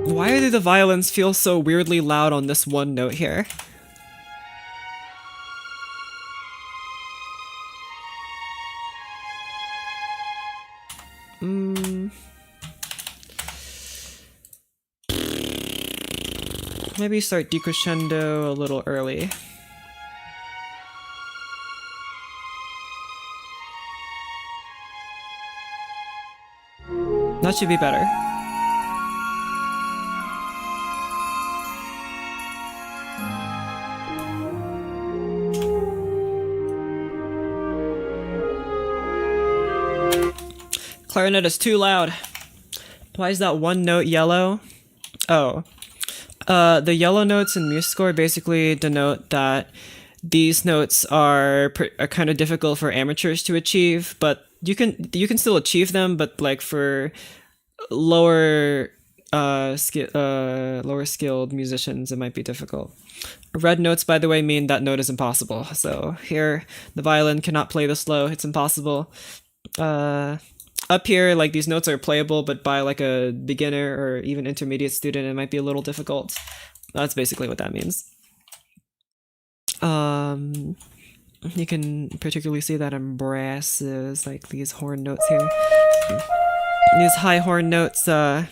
A: Why do the violins feel so weirdly loud on this one note here? Maybe start decrescendo a little early. That should be better. Clarinet is too loud. Why is that one note yellow? Oh. The yellow notes in music score basically denote that these notes are kind of difficult for amateurs to achieve, but you can still achieve them, but like for lower skilled musicians, it might be difficult. Red notes, by the way, mean that note is impossible. So here, the violin cannot play this low. It's impossible. Up here, like, these notes are playable, but by like a beginner or even intermediate student, it might be a little difficult. That's basically what that means. You can particularly see that in brasses, like these horn notes here. These high horn notes, I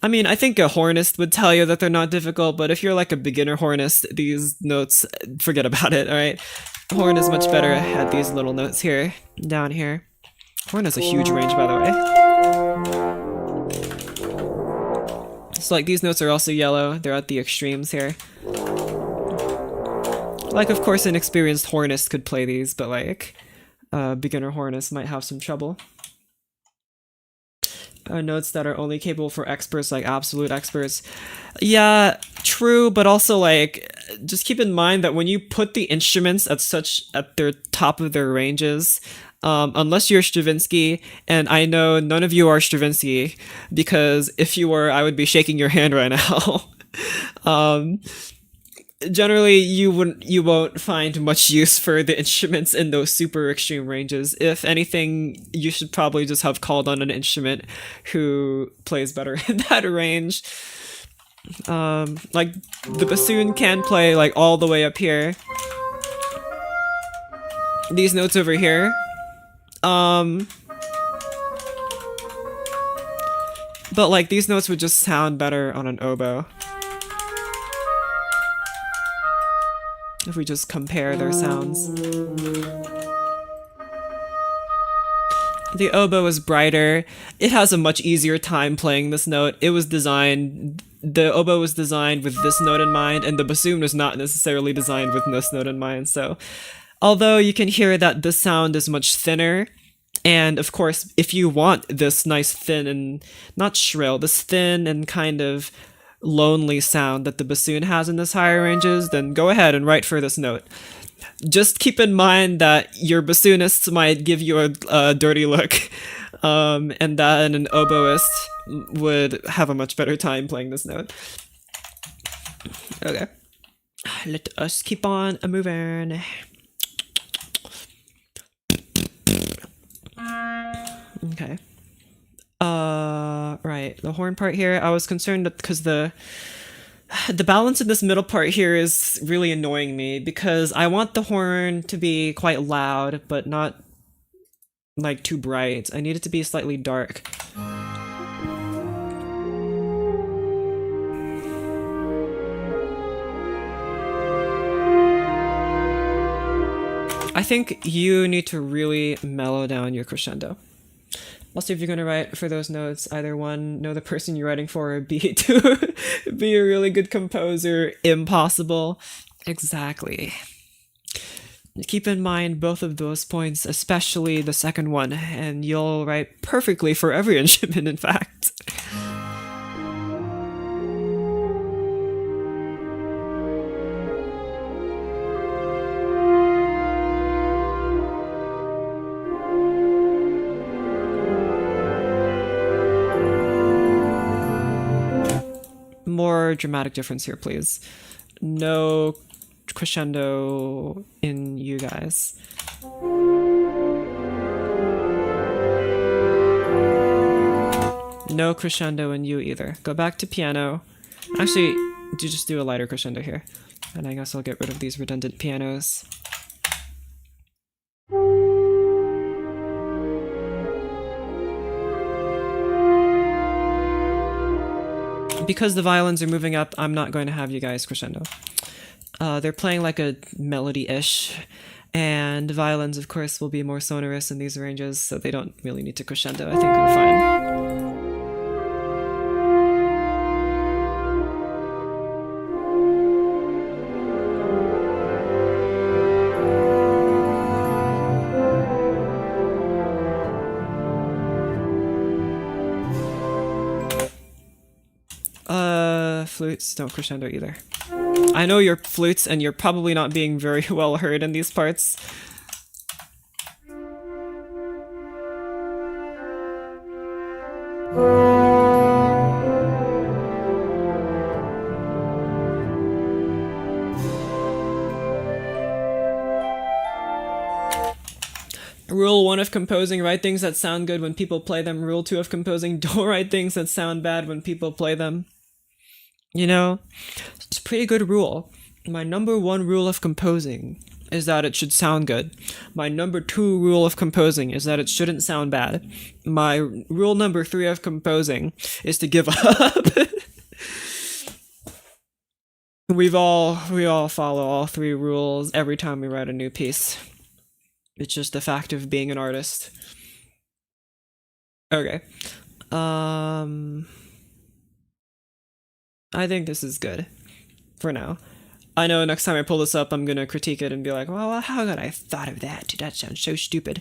A: mean, I think a hornist would tell you that they're not difficult, but if you're like a beginner hornist, these notes, forget about it, alright? Horn is much better at these little notes here, down here. Horn has a huge range, by the way. So like these notes are also yellow, they're at the extremes here. Like, of course, an experienced hornist could play these, but like, beginner hornist might have some trouble. Notes that are only capable for experts, like absolute experts. Yeah, true, but also like, just keep in mind that when you put the instruments at their top of their ranges, unless you're Stravinsky, and I know none of you are Stravinsky, because if you were, I would be shaking your hand right now. Generally, you won't find much use for the instruments in those super extreme ranges. If anything, you should probably just have called on an instrument who plays better in that range. Like, the bassoon can play, like, all the way up here. These notes over here. But, like, these notes would just sound better on an oboe. if we just compare their sounds. The oboe is brighter. It has a much easier time playing this note. The oboe was designed with this note in mind, and the bassoon was not necessarily designed with this note in mind. So, although you can hear that the sound is much thinner, and of course, if you want this nice thin and not shrill, this thin and kind of lonely sound that the bassoon has in this higher ranges, then go ahead and write for this note. Just keep in mind that your bassoonists might give you a dirty look, and that an oboist would have a much better time playing this note. Okay. Let us keep on moving. Okay. Right. The horn part here, I was concerned because the balance in this middle part here is really annoying me because I want the horn to be quite loud, but not like too bright. I need it to be slightly dark. I think you need to really mellow down your crescendo. Also, if you're going to write for those notes, either one, know the person you're writing for, or B, to be a really good composer. Impossible. Exactly. Keep in mind both of those points, especially the second one, and you'll write perfectly for every instrument, in fact. More dramatic difference here, please. No crescendo in you guys. No crescendo in you either. Go back to piano. Actually, just do a lighter crescendo here. And I guess I'll get rid of these redundant pianos. Because the violins are moving up, I'm not going to have you guys crescendo. They're playing like a melody-ish, and violins, of course, will be more sonorous in these ranges, so they don't really need to crescendo. I think we're fine. Flutes don't crescendo either. I know you're flutes and you're probably not being very well heard in these parts. Rule 1 of composing, write things that sound good when people play them. Rule 2 of composing, don't write things that sound bad when people play them. You know, it's a pretty good rule. My number 1 rule of composing is that it should sound good. My number 2 rule of composing is that it shouldn't sound bad. My rule number 3 of composing is to give up. We all follow all 3 rules every time we write a new piece. It's just the fact of being an artist. Okay. I think this is good for now. I know next time I pull this up, I'm gonna critique it and be like, well, how could I have thought of that? Dude, that sounds so stupid.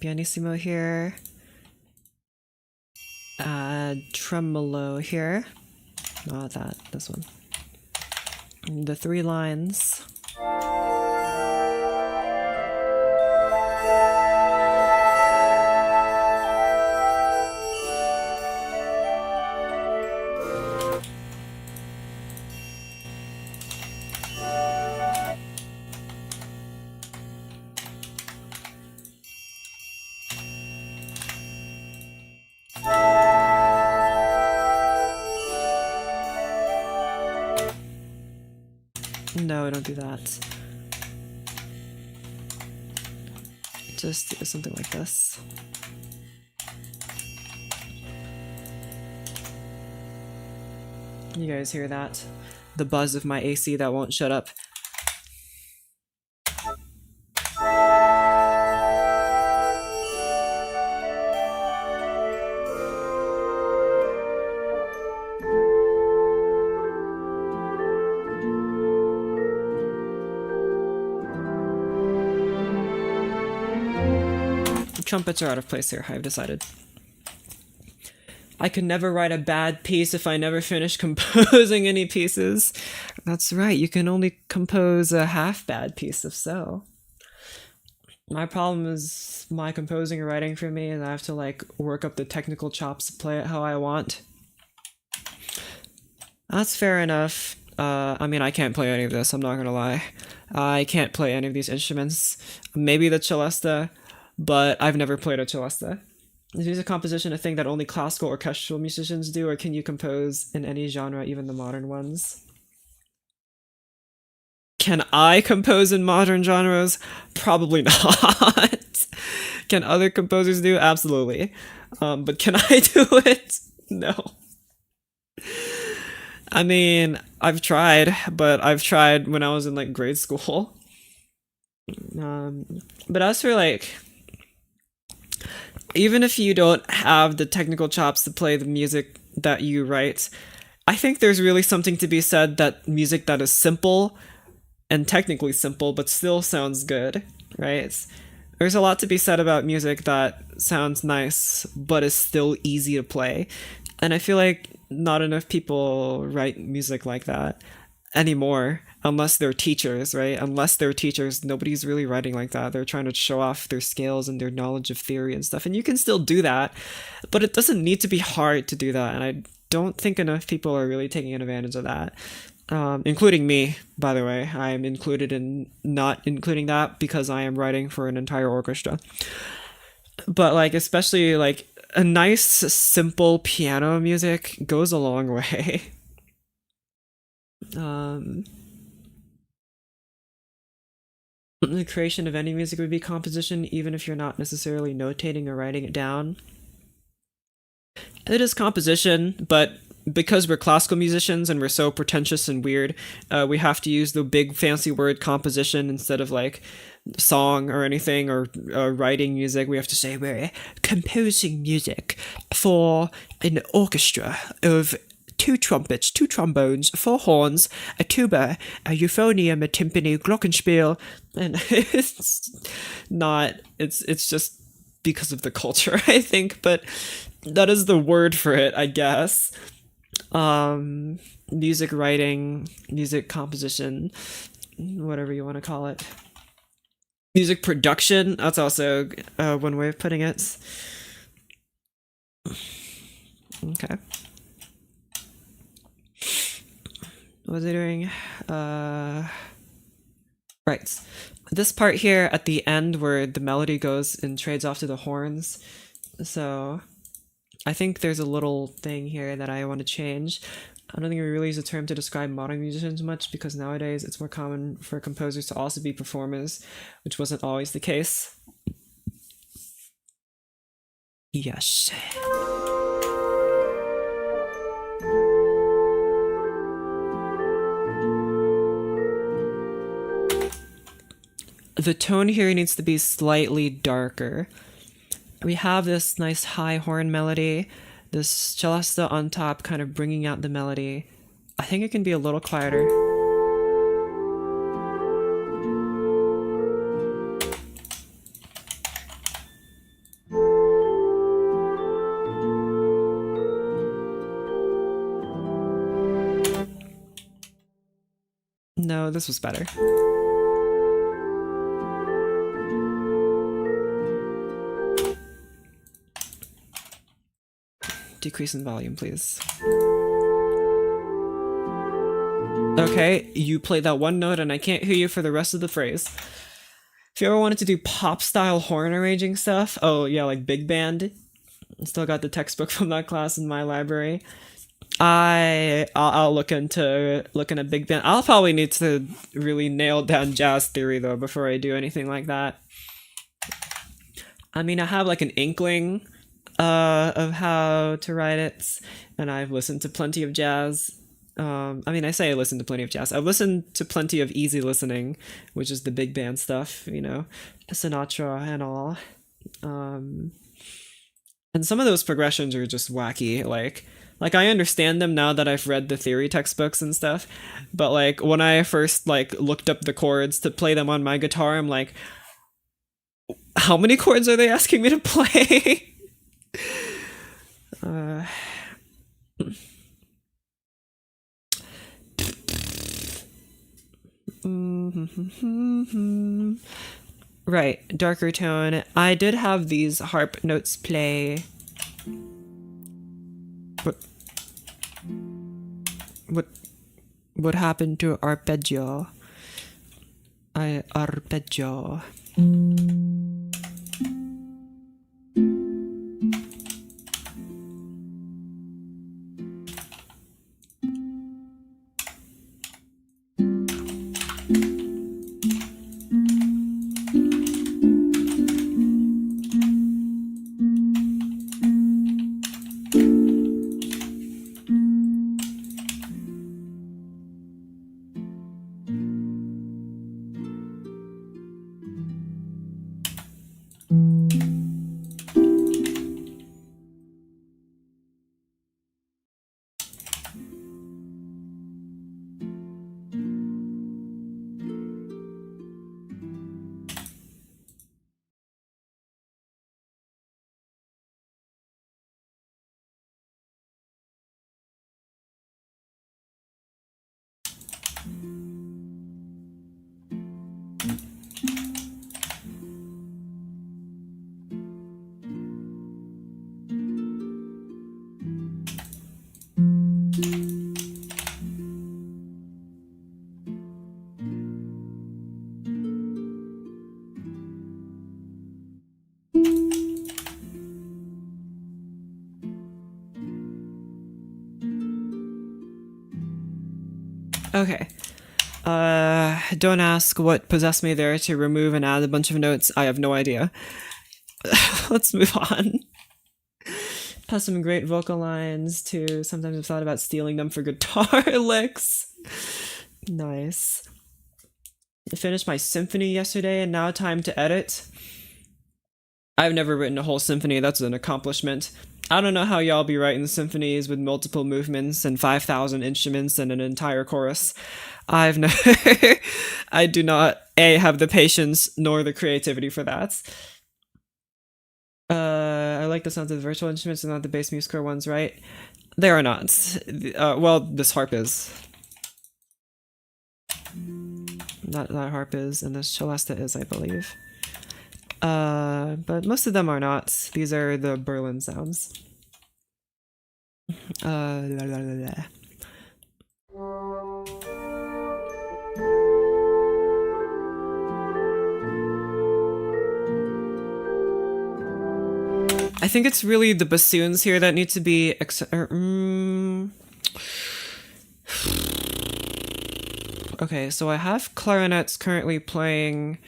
A: Pianissimo here. Tremolo here. Not that, this one. And the 3 lines. do that. Just do something like this. You guys hear that? The buzz of my AC that won't shut up. Trumpets are out of place here, I've decided. I could never write a bad piece if I never finish composing any pieces. That's right, you can only compose a half-bad piece if so. My problem is my composing and writing for me, and I have to like work up the technical chops to play it how I want. That's fair enough. I mean, I can't play any of this, I'm not gonna lie. I can't play any of these instruments. Maybe the celesta, but I've never played a celesta. Is music composition a thing that only classical orchestral musicians do, or can you compose in any genre, even the modern ones? Can I compose in modern genres? Probably not. Can other composers do? Absolutely. But can I do it? No. I mean, I've tried, but I've tried when I was in like grade school. But as for like, even if you don't have the technical chops to play the music that you write, I think there's really something to be said that music that is simple and technically simple but still sounds good, right? There's a lot to be said about music that sounds nice but is still easy to play. And I feel like not enough people write music like that anymore, unless they're teachers, right? Unless they're teachers, nobody's really writing like that. They're trying to show off their skills and their knowledge of theory and stuff, and you can still do that, but it doesn't need to be hard to do that, and I don't think enough people are really taking advantage of that, including me, by the way. I am included in not including that because I am writing for an entire orchestra. But like, especially like a nice, simple piano music goes a long way. The creation of any music would be composition, even if you're not necessarily notating or writing it down. It is composition, but because we're classical musicians and we're so pretentious and weird, we have to use the big fancy word composition instead of like song or anything, or writing music. We have to say we're composing music for an orchestra of 2 trumpets, 2 trombones, 4 horns, a tuba, a euphonium, a timpani, glockenspiel, and it's not, it's just because of the culture, I think, but that is the word for it, I guess. Music writing, music composition, whatever you want to call it. Music production, that's also one way of putting it. Okay. What was I doing? Right. This part here at the end where the melody goes and trades off to the horns. So I think there's a little thing here that I want to change. I don't think we really use the term to describe modern musicians much, because nowadays it's more common for composers to also be performers, which wasn't always the case. Yes. The tone here needs to be slightly darker. We have this nice high horn melody, this celesta on top kind of bringing out the melody. I think it can be a little quieter. No, this was better. Decrease in volume, please. Okay, you played that one note and I can't hear you for the rest of the phrase. If you ever wanted to do pop-style horn arranging stuff, oh yeah, like big band, still got the textbook from that class in my library. I'll look into big band. I'll probably need to really nail down jazz theory though before I do anything like that. I mean, I have like an inkling of how to write it, and I've listened to plenty of jazz. I mean, I say I listen to plenty of jazz. I've listened to plenty of easy listening, which is the big band stuff, you know, Sinatra and all. And some of those progressions are just wacky. Like I understand them now that I've read the theory textbooks and stuff, but like when I first like looked up the chords to play them on my guitar, I'm like, how many chords are they asking me to play? Right, darker tone. I did have these harp notes play. What happened to arpeggio? Arpeggio. Okay. Don't ask what possessed me there to remove and add a bunch of notes. I have no idea. Let's move on. Has some great vocal lines too. Sometimes I've thought about stealing them for guitar licks. Nice. I finished my symphony yesterday and now time to edit. I've never written a whole symphony. That's an accomplishment. I don't know how y'all be writing symphonies with multiple movements and 5,000 instruments and an entire chorus. I've never... I do not, A, have the patience nor the creativity for that. I like the sounds of the virtual instruments and not the bass music core ones, right? They are not. Well, this harp is. That harp is, and this celesta is, I believe. But most of them are not. These are the Berlin sounds. La, la, la, la. I think it's really the bassoons here that need to be Okay, so I have clarinets currently playing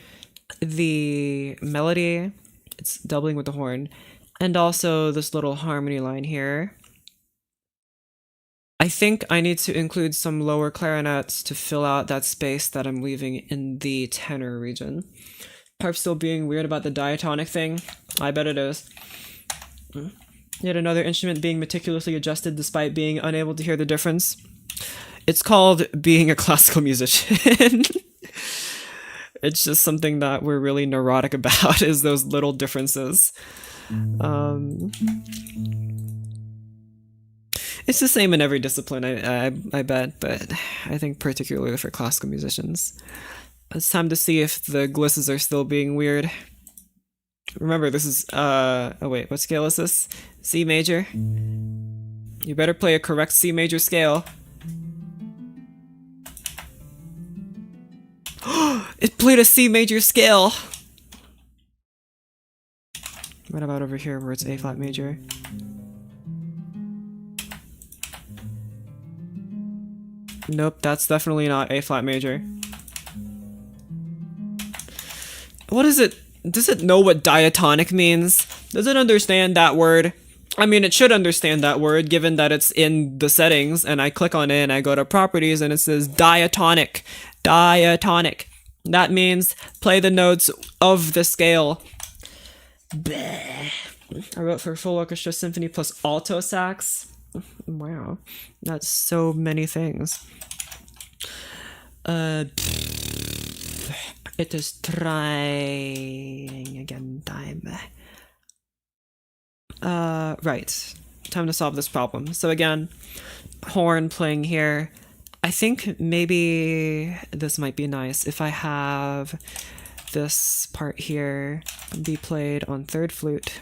A: the melody. It's doubling with the horn. And also this little harmony line here. I think I need to include some lower clarinets to fill out that space that I'm leaving in the tenor region. Harp still being weird about the diatonic thing? I bet it is. Yet another instrument being meticulously adjusted despite being unable to hear the difference. It's called being a classical musician. It's just something that we're really neurotic about, is those little differences. It's the same in every discipline, I bet, but I think particularly for classical musicians. It's time to see if the glisses are still being weird. Remember, this is, oh wait, what scale is this? C major? You better play a correct C major scale. It played a C major scale! What about over here where it's A flat major? Nope, that's definitely not A flat major. What is it? Does it know what diatonic means? Does it understand that word? I mean, it should understand that word given that it's in the settings, and I click on it and I go to properties and it says diatonic. Diatonic. That means play the notes of the scale. Bleh. I wrote for full orchestra symphony plus alto sax. Wow, that's so many things. It is trying again time. Right. Time to solve this problem. So again, horn playing here. I think maybe this might be nice if I have this part here be played on third flute.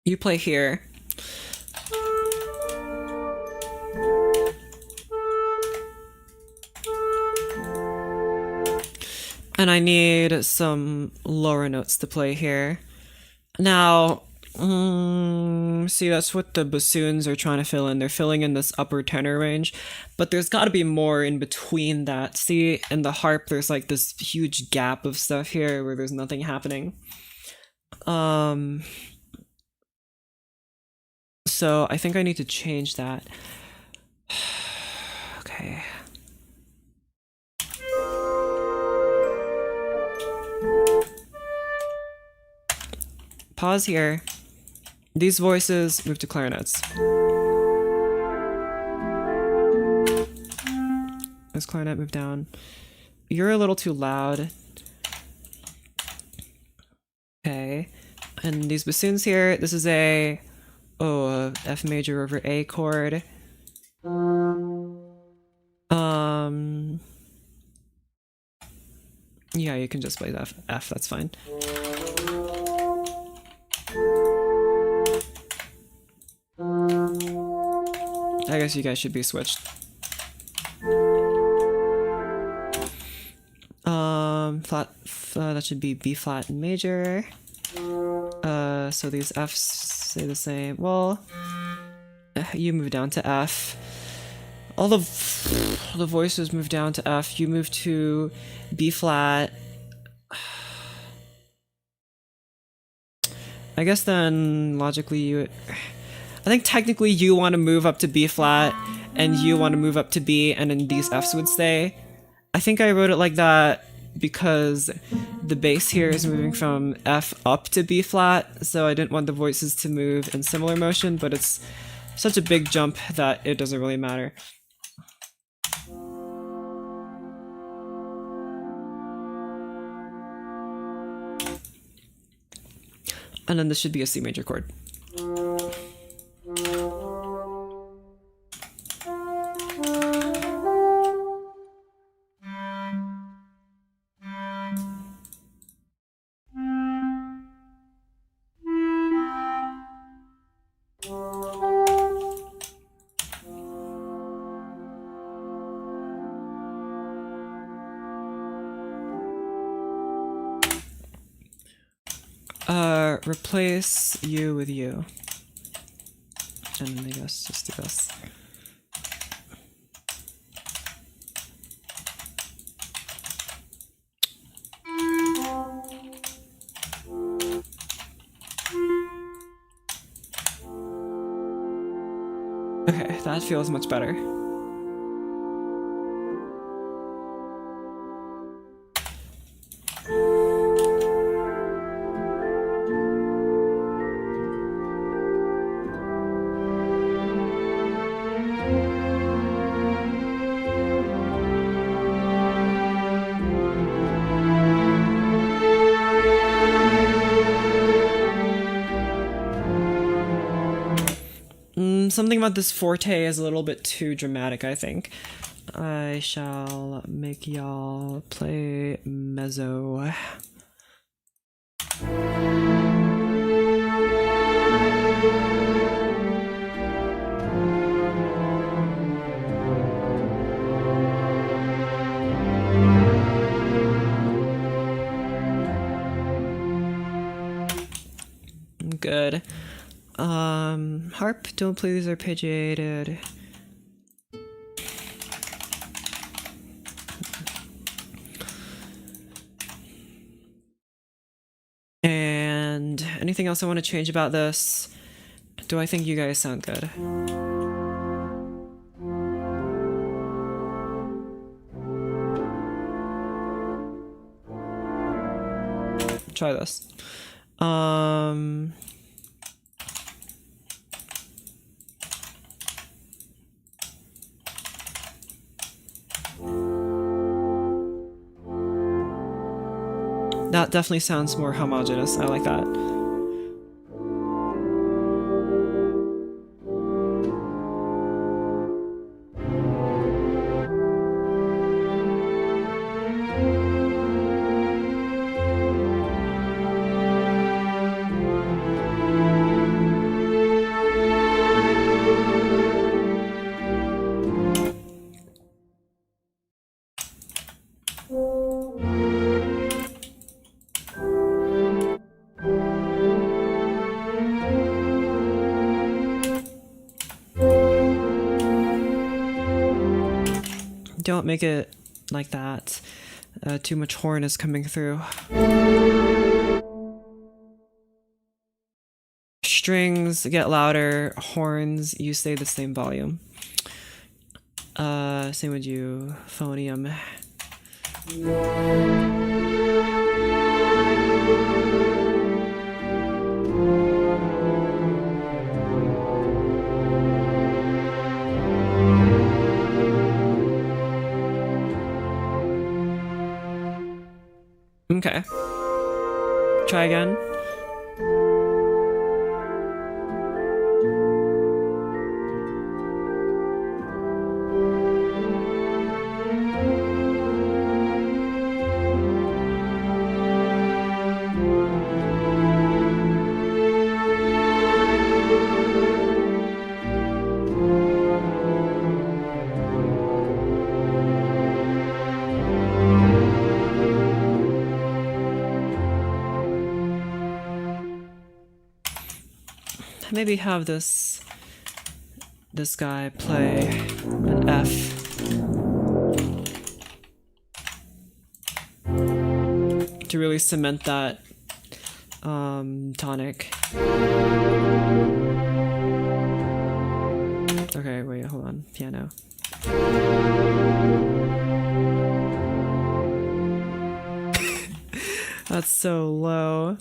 A: You play here. And I need some lower notes to play here. Now, see, that's what the bassoons are trying to fill in. They're filling in this upper tenor range, but there's got to be more in between that. See, in the harp, there's like this huge gap of stuff here where there's nothing happening. So I think I need to change that. Okay. Pause here. These voices move to clarinets. This clarinet move down. You're a little too loud. Okay. And these bassoons here, this is a F major over A chord. Yeah, you can just play F, that's fine. I guess you guys should be switched. Flat, that should be B flat and major. So these Fs stay the same. Well, you move down to F. All the voices move down to F. You move to B flat. I guess then logically you... I think technically you want to move up to B flat and you want to move up to B and then these Fs would stay. I think I wrote it like that because the bass here is moving from F up to B flat, so I didn't want the voices to move in similar motion, but it's such a big jump that it doesn't really matter. And then this should be a C major chord. Replace you with you. And I guess just do this. Okay, that feels much better. Something about this forte is a little bit too dramatic, I think. I shall make y'all play mezzo. Harp, don't play these arpeggiated. And anything else I want to change about this? Do I think you guys sound good? Try this. That definitely sounds more homogeneous. I like that. Don't make it like that. Too much horn is coming through. Strings get louder, horns, you stay the same volume. Same with you, phonium. Okay. Try again. Maybe have this guy play an F. To really cement that tonic. Okay, wait, hold on. Piano. That's so low.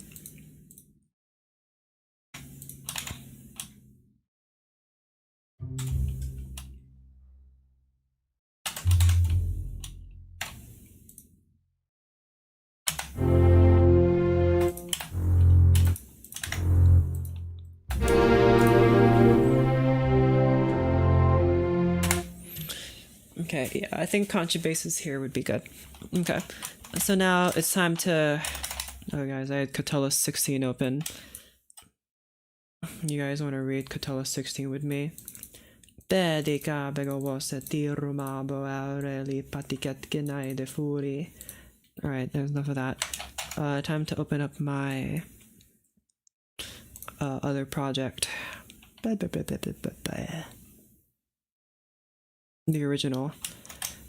A: Okay, yeah, I think contrabasses here would be good. Okay, so now it's time to... Oh guys, I had Catullus 16 open. You guys want to read Catullus 16 with me? Alright, there's enough of that. Time to open up my other project. The original,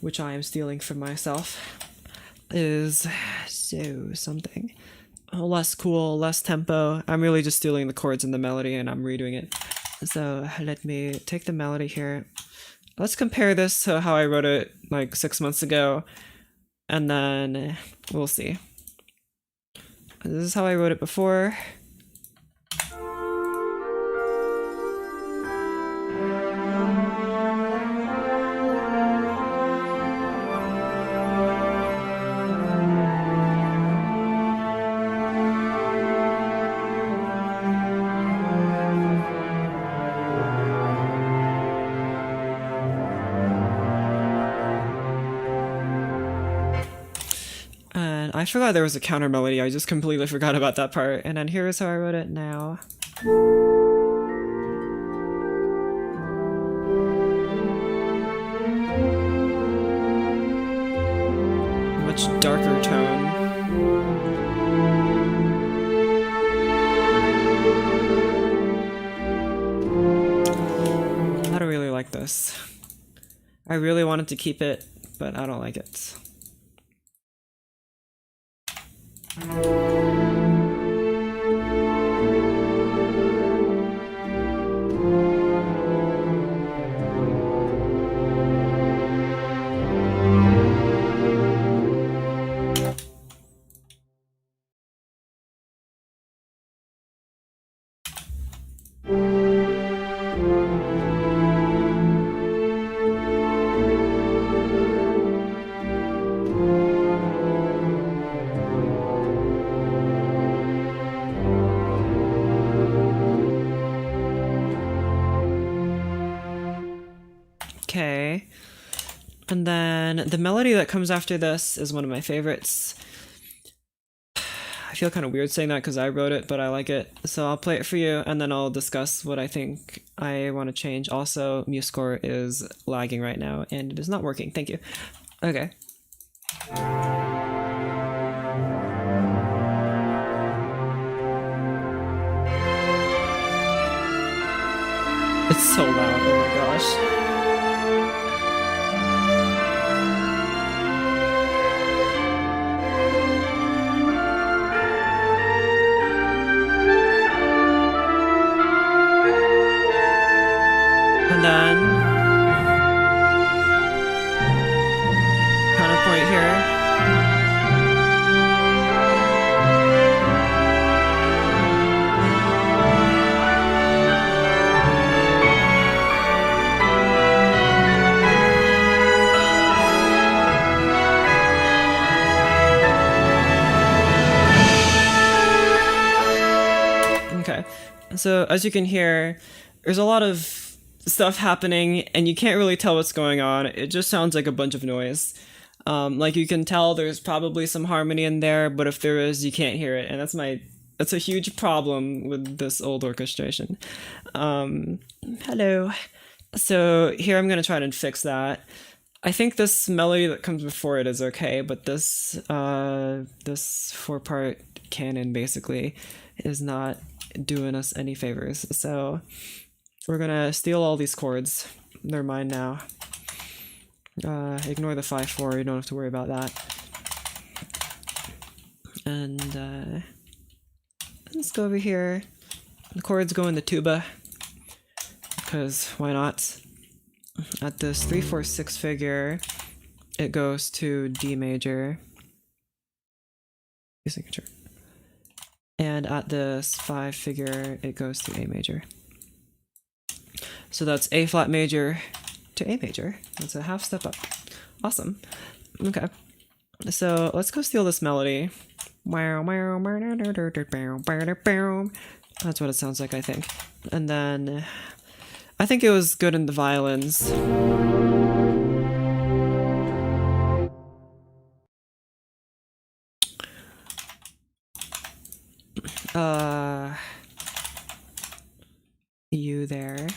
A: which I am stealing from myself, is so something. Less cool, less tempo. I'm really just stealing the chords and the melody and I'm redoing it. So let me take the melody here. Let's compare this to how I wrote it like 6 months ago, and then we'll see. This is how I wrote it before. I forgot there was a counter melody. I just completely forgot about that part. And then here's how I wrote it now. Much darker tone. this. I really wanted to keep it, but I don't like it. Okay. And then the melody that comes after this is one of my favorites. I feel kind of weird saying that because I wrote it, but I like it. So I'll play it for you and then I'll discuss what I think I want to change. Also, MuseScore is lagging right now and it is not working. Thank you. Okay. It's so loud, oh my gosh. And then counterpoint here. Okay, so as you can hear, there's a lot of stuff happening and you can't really tell what's going on. It just sounds like a bunch of noise. Like you can tell there's probably some harmony in there, but if there is, you can't hear it. And that's a huge problem with this old orchestration. Hello. So here I'm gonna try to fix that. I think this melody that comes before it is okay, but this this 4-part canon basically is not doing us any favors. So we're gonna steal all these chords. They're mine now. Ignore the 5/4, you don't have to worry about that. And let's go over here. The chords go in the tuba, because why not? At this 3/4/6 figure, it goes to D major. Signature. And at this 5 figure, it goes to A major. So that's A flat major to A major. That's a half step up. Awesome. Okay. So let's go steal this melody. That's what it sounds like, I think. And then I think it was good in the violins. You there.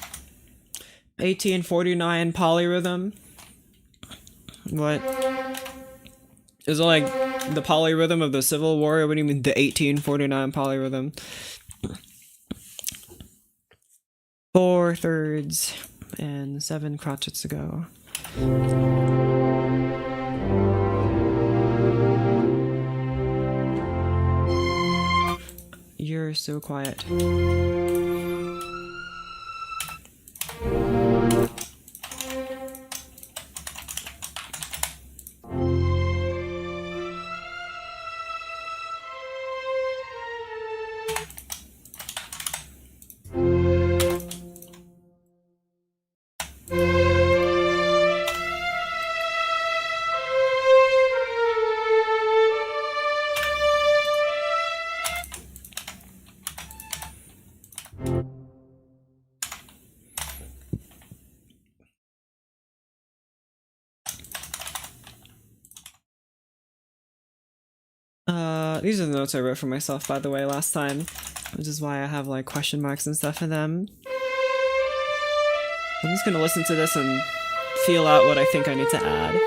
A: 1849 polyrhythm. What? Is it like the polyrhythm of the Civil War? What do you mean the 1849 polyrhythm? 4/3 and 7 crotchets ago. You're so quiet. These are the notes I wrote for myself, by the way, last time, which is why I have like question marks and stuff in them. I'm just gonna listen to this and feel out what I think I need to add.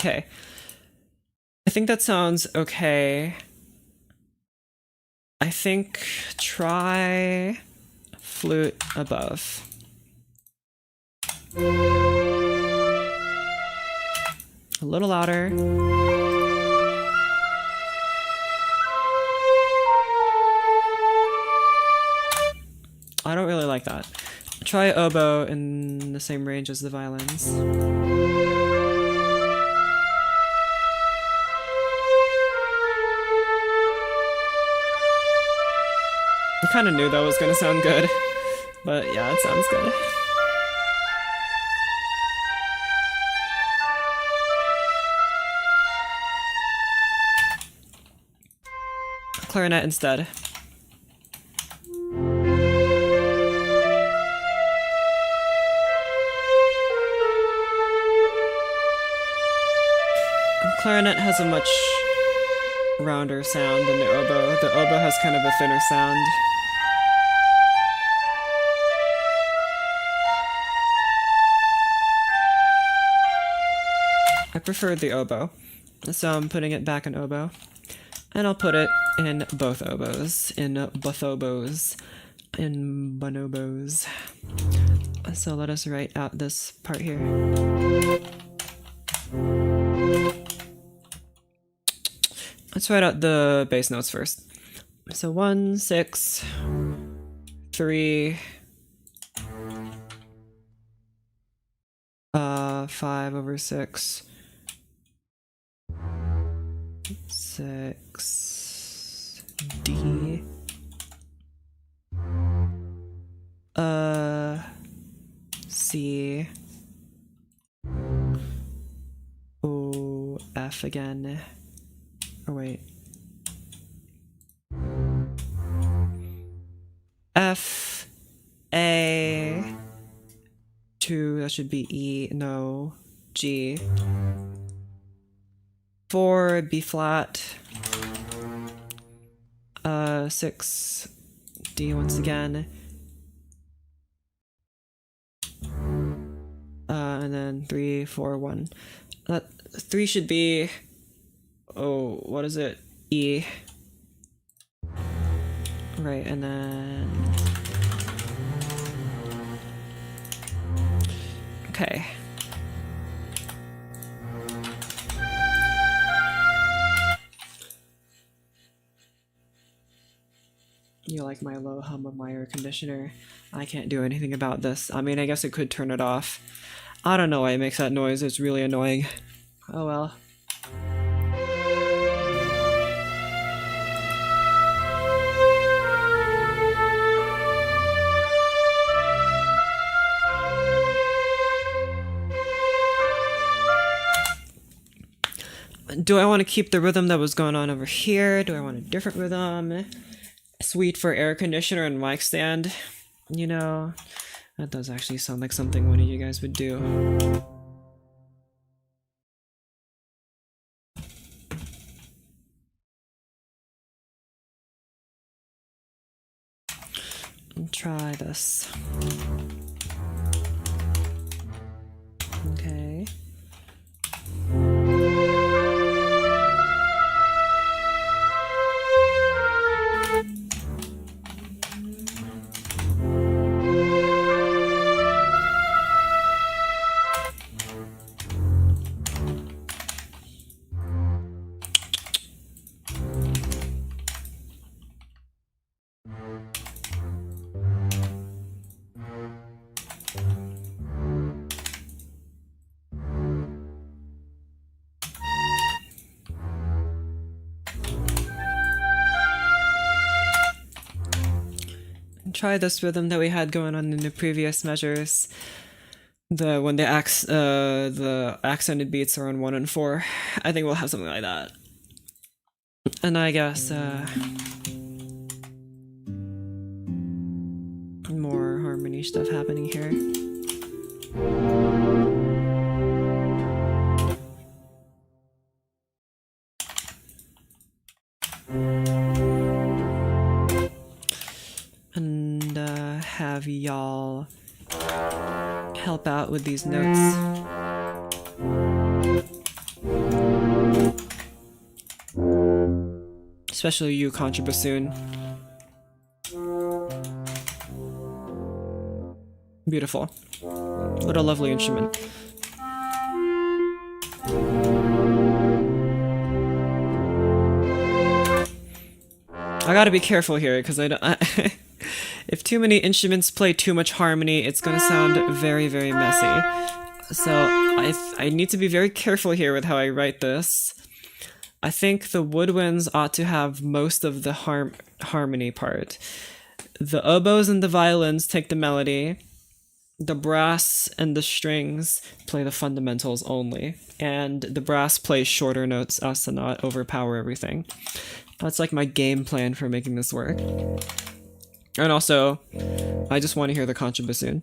A: Okay. I think that sounds okay. I think try flute above. A little louder. I don't really like that. Try oboe in the same range as the violins. I kind of knew that was gonna sound good, but yeah, it sounds good. Clarinet instead. Clarinet has a much rounder sound than the oboe. The oboe has kind of a thinner sound. I preferred the oboe, so I'm putting it back in oboe. And I'll put it in both oboes, in both oboes, in bonobos. So let us write out this part here. Let's write out the bass notes first. So 1, 6, 3, 5/6, 6, D, C, O, F again. Oh wait. F, A, 2, that should be E, no, G. 4, B flat. 6, D once again. And then 3, 4, 1. 3 should be, oh, what is it? E. Right, and then... Okay. You like my low hum of my air conditioner? I can't do anything about this. I mean, I guess it could turn it off. I don't know why it makes that noise. It's really annoying. Oh well. Do I want to keep the rhythm that was going on over here? Do I want a different rhythm? Sweet for air conditioner and mic stand. You know, that does actually sound like something one of you guys would do. Try this. Okay. Try this rhythm that we had going on in the previous measures. When the accented beats are on 1 and 4. I think we'll have something like that. And I guess more harmony stuff happening here. And have y'all help out with these notes. Especially you, contrabassoon. Beautiful. What a lovely instrument. I gotta be careful here, because I don't... if too many instruments play too much harmony, it's gonna sound very, very messy. So I need to be very careful here with how I write this. I think the woodwinds ought to have most of the harmony part. The oboes and the violins take the melody. The brass and the strings play the fundamentals only. And the brass plays shorter notes as to not overpower everything. That's like my game plan for making this work. And also, I just want to hear the contrabassoon.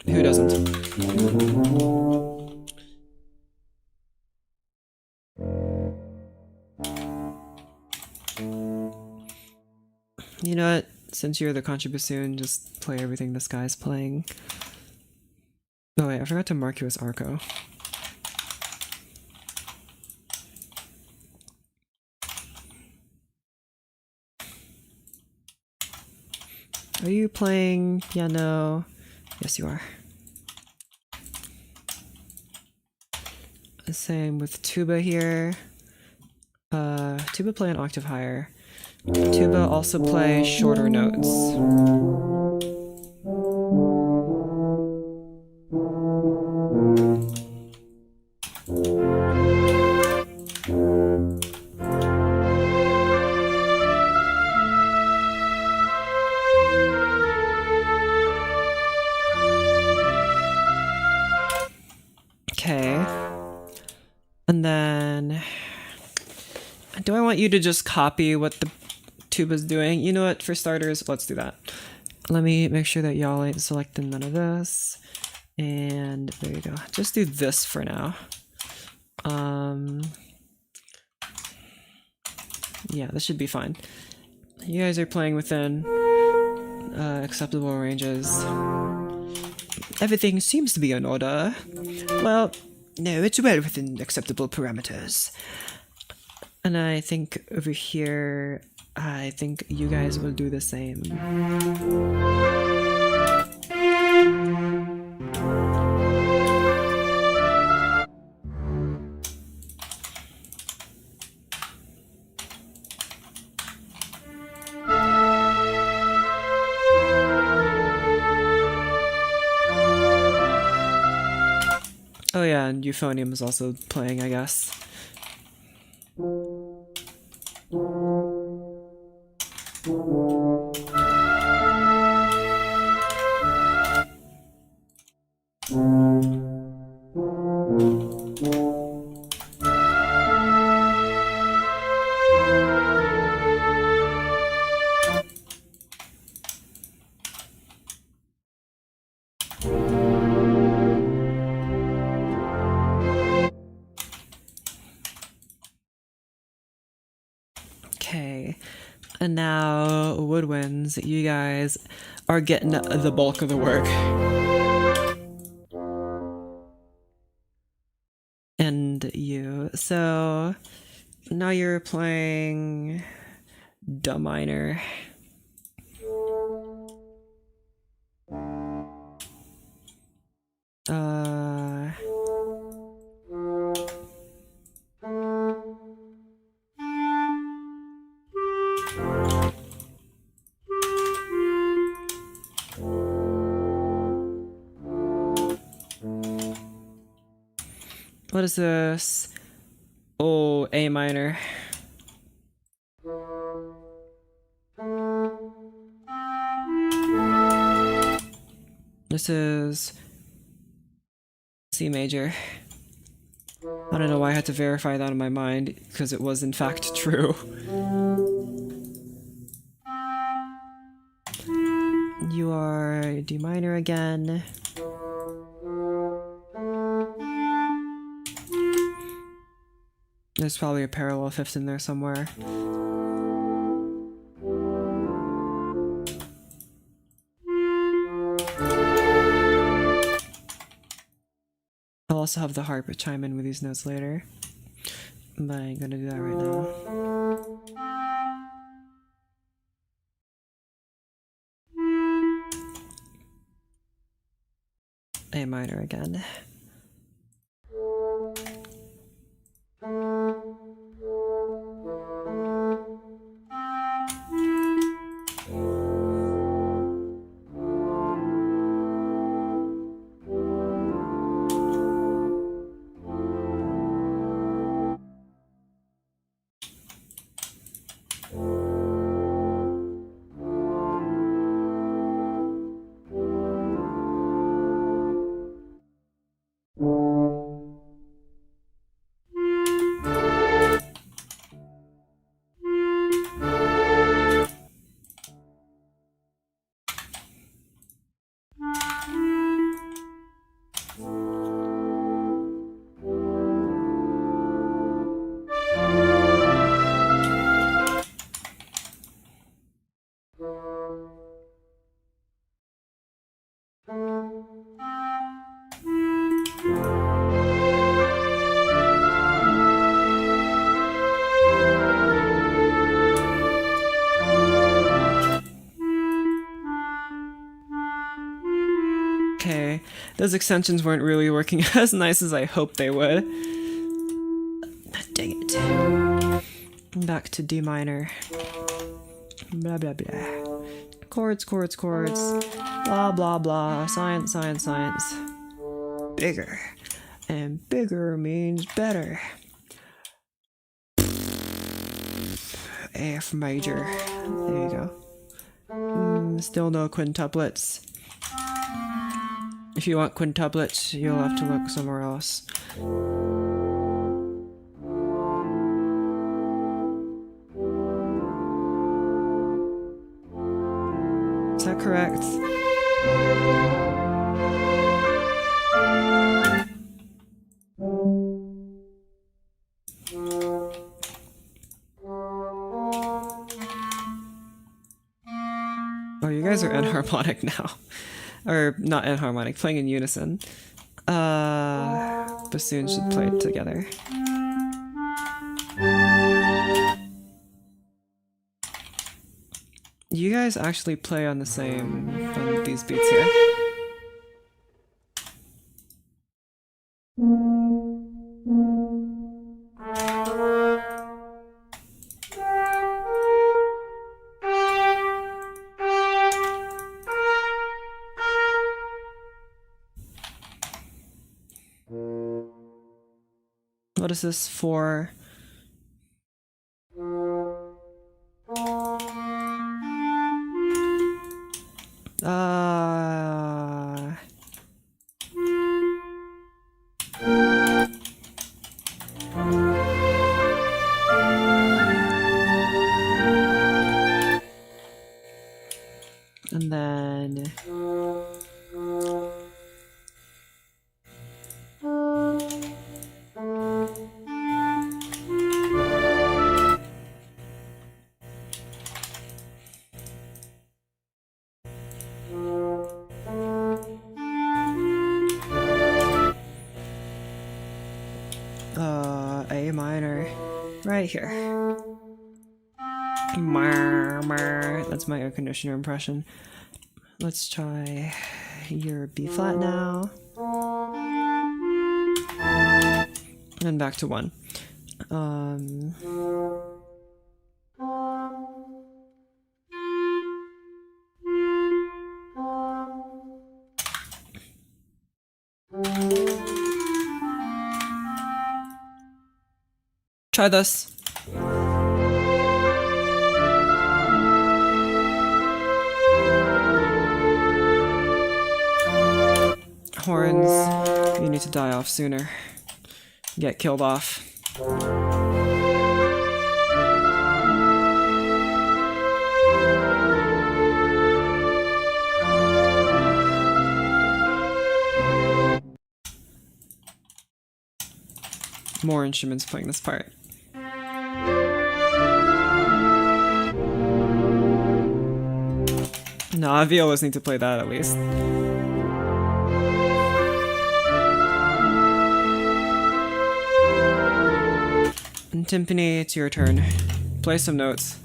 A: Who doesn't? You know what? Since you're the contrabassoon, just play everything this guy's playing. Oh wait, I forgot to mark you as Arco. Are you playing piano? Yes, you are. Same with tuba here. Tuba play an octave higher. Tuba also play shorter notes. Okay. And then... do I want you to just copy what the tuba's doing? You know what, for starters, let's do that. Let me make sure that y'all ain't selecting none of this. And there you go. Just do this for now. Yeah, this should be fine. You guys are playing within acceptable ranges. Everything seems to be in order. Well, no, it's well within acceptable parameters. And I think over here, I think you guys will do the same. Oh yeah, and euphonium is also playing, I guess. Okay, and now woodwinds, you guys are getting the bulk of the work. And you, so now you're playing D minor. What is this? Oh, A minor. This is C major. I don't know why I had to verify that in my mind, because it was in fact true. You are D minor again. There's probably a parallel fifth in there somewhere. I'll also have the harp chime in with these notes later, but I ain't gonna do that right now. A minor again. Okay, those extensions weren't really working as nice as I hoped they would. Dang it. Back to D minor. Blah blah blah. Chords, chords, chords. Blah blah blah. Science, science, science. Bigger. And bigger means better. F major. There you go. Still no quintuplets. If you want quintuplets, you'll have to look somewhere else. Is that correct? Oh, you guys are enharmonic now. Or not enharmonic, playing in unison. Bassoons should play together. You guys actually play on the same on these beats here. What is this for? And then A minor right here. That's my air conditioner impression. Let's try your B flat now. And back to 1. Try this. Horns, you need to die off sooner. Get killed off. More instruments playing this part. Nah, violas need to play that at least. And timpani, it's your turn. Play some notes.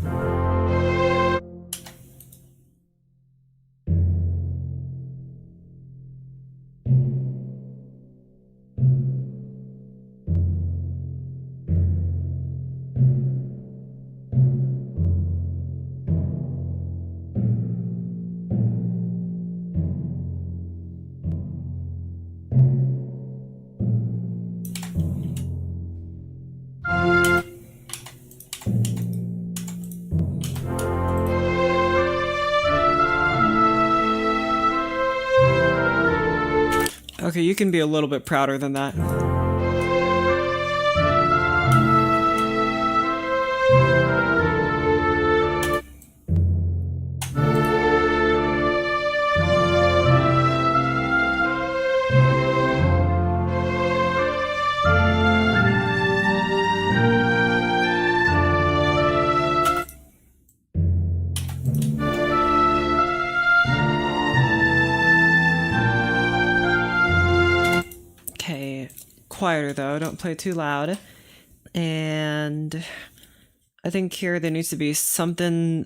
A: Okay, you can be a little bit prouder than that. Okay, quieter though, don't play too loud. And I think here there needs to be something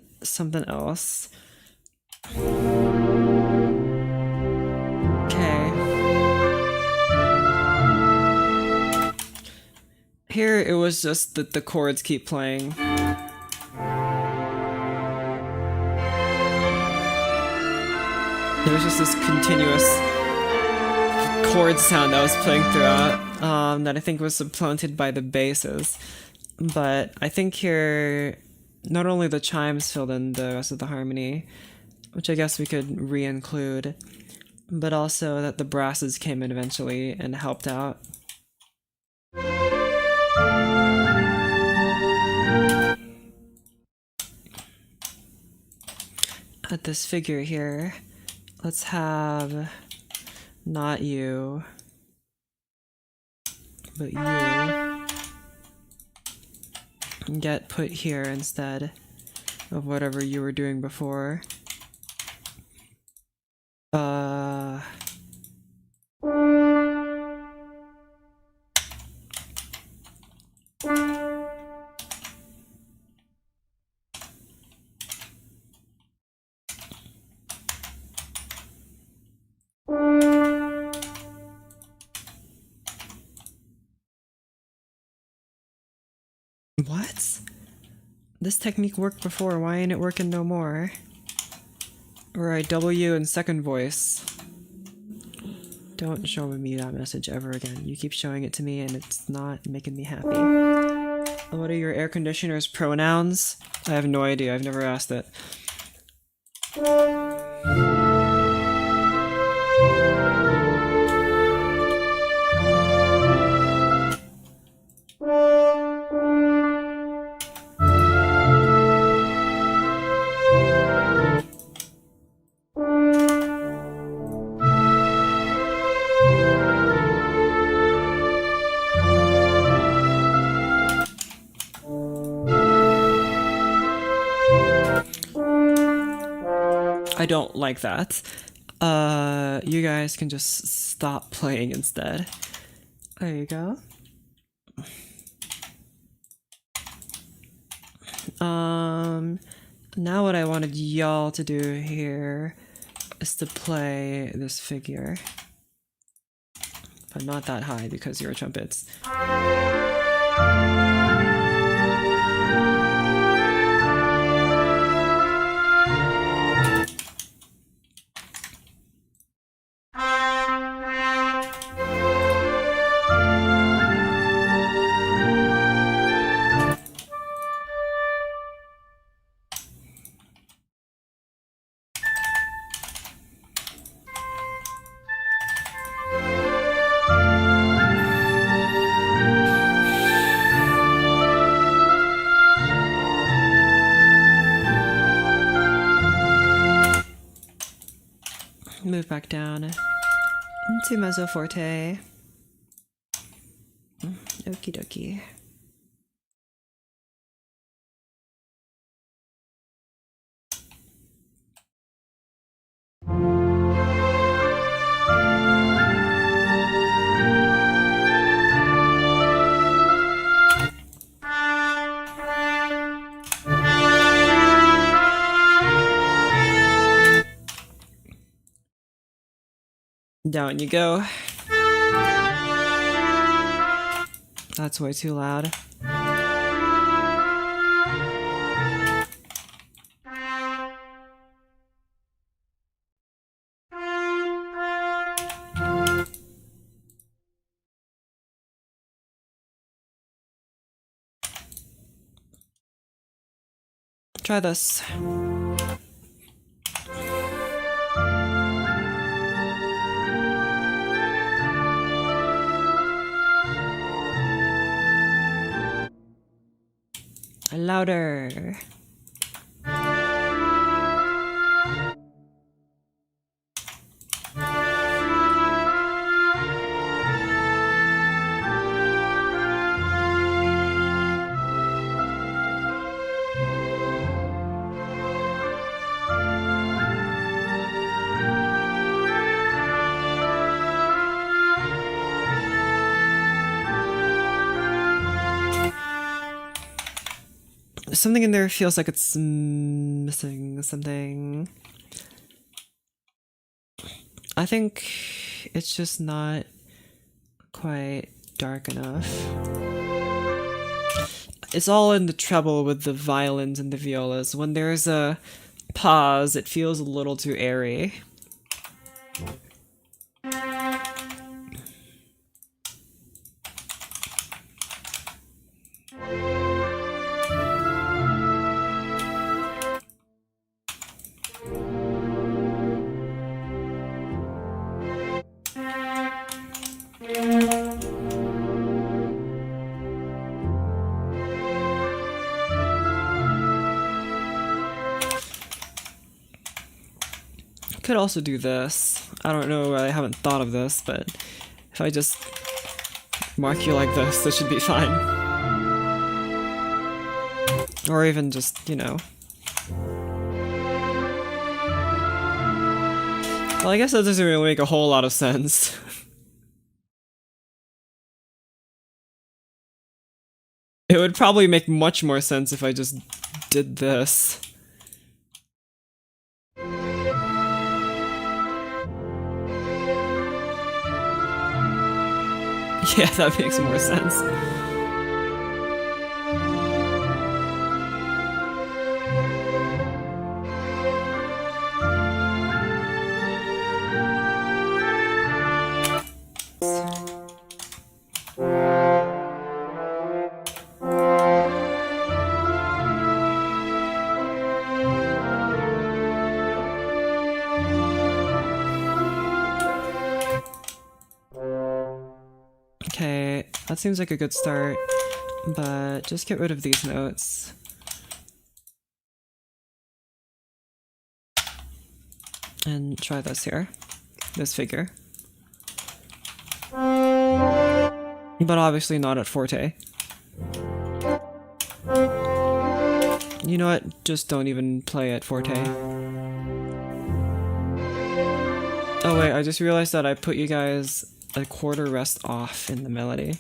A: else. Okay. Here it was just that the chords keep playing. There was just this continuous chord sound that was playing throughout, that I think was supplanted by the basses. But I think here, not only the chimes filled in the rest of the harmony, which I guess we could re-include, but also that the brasses came in eventually and helped out. At this figure here, let's have not you, but you get put here instead of whatever you were doing before. What? This technique worked before, why ain't it working no more? Alright, W in second voice. Don't show me that message ever again. You keep showing it to me and it's not making me happy. What are your air conditioner's pronouns? I have no idea, I've never asked it. I don't like that. You guys can just stop playing instead. There you go. Now what I wanted y'all to do here is to play this figure. But not that high because you're trumpets. Move back down into mezzo forte. Okie dokie. Down you go. That's way too loud. Try this. Louder. Something in there feels like it's missing something. I think it's just not quite dark enough. It's all in the treble with the violins and the violas. When there's a pause, it feels a little too airy. Could also do this. I don't know, I haven't thought of this, but if I just mark you like this should be fine. Or even just, you know. Well, I guess that doesn't really make a whole lot of sense. It would probably make much more sense if I just did this. Yeah, that makes more sense. Okay, that seems like a good start, but just get rid of these notes. And try this here, this figure. But obviously not at forte. You know what, just don't even play at forte. Oh wait, I just realized that I put you guys a quarter rest off in the melody.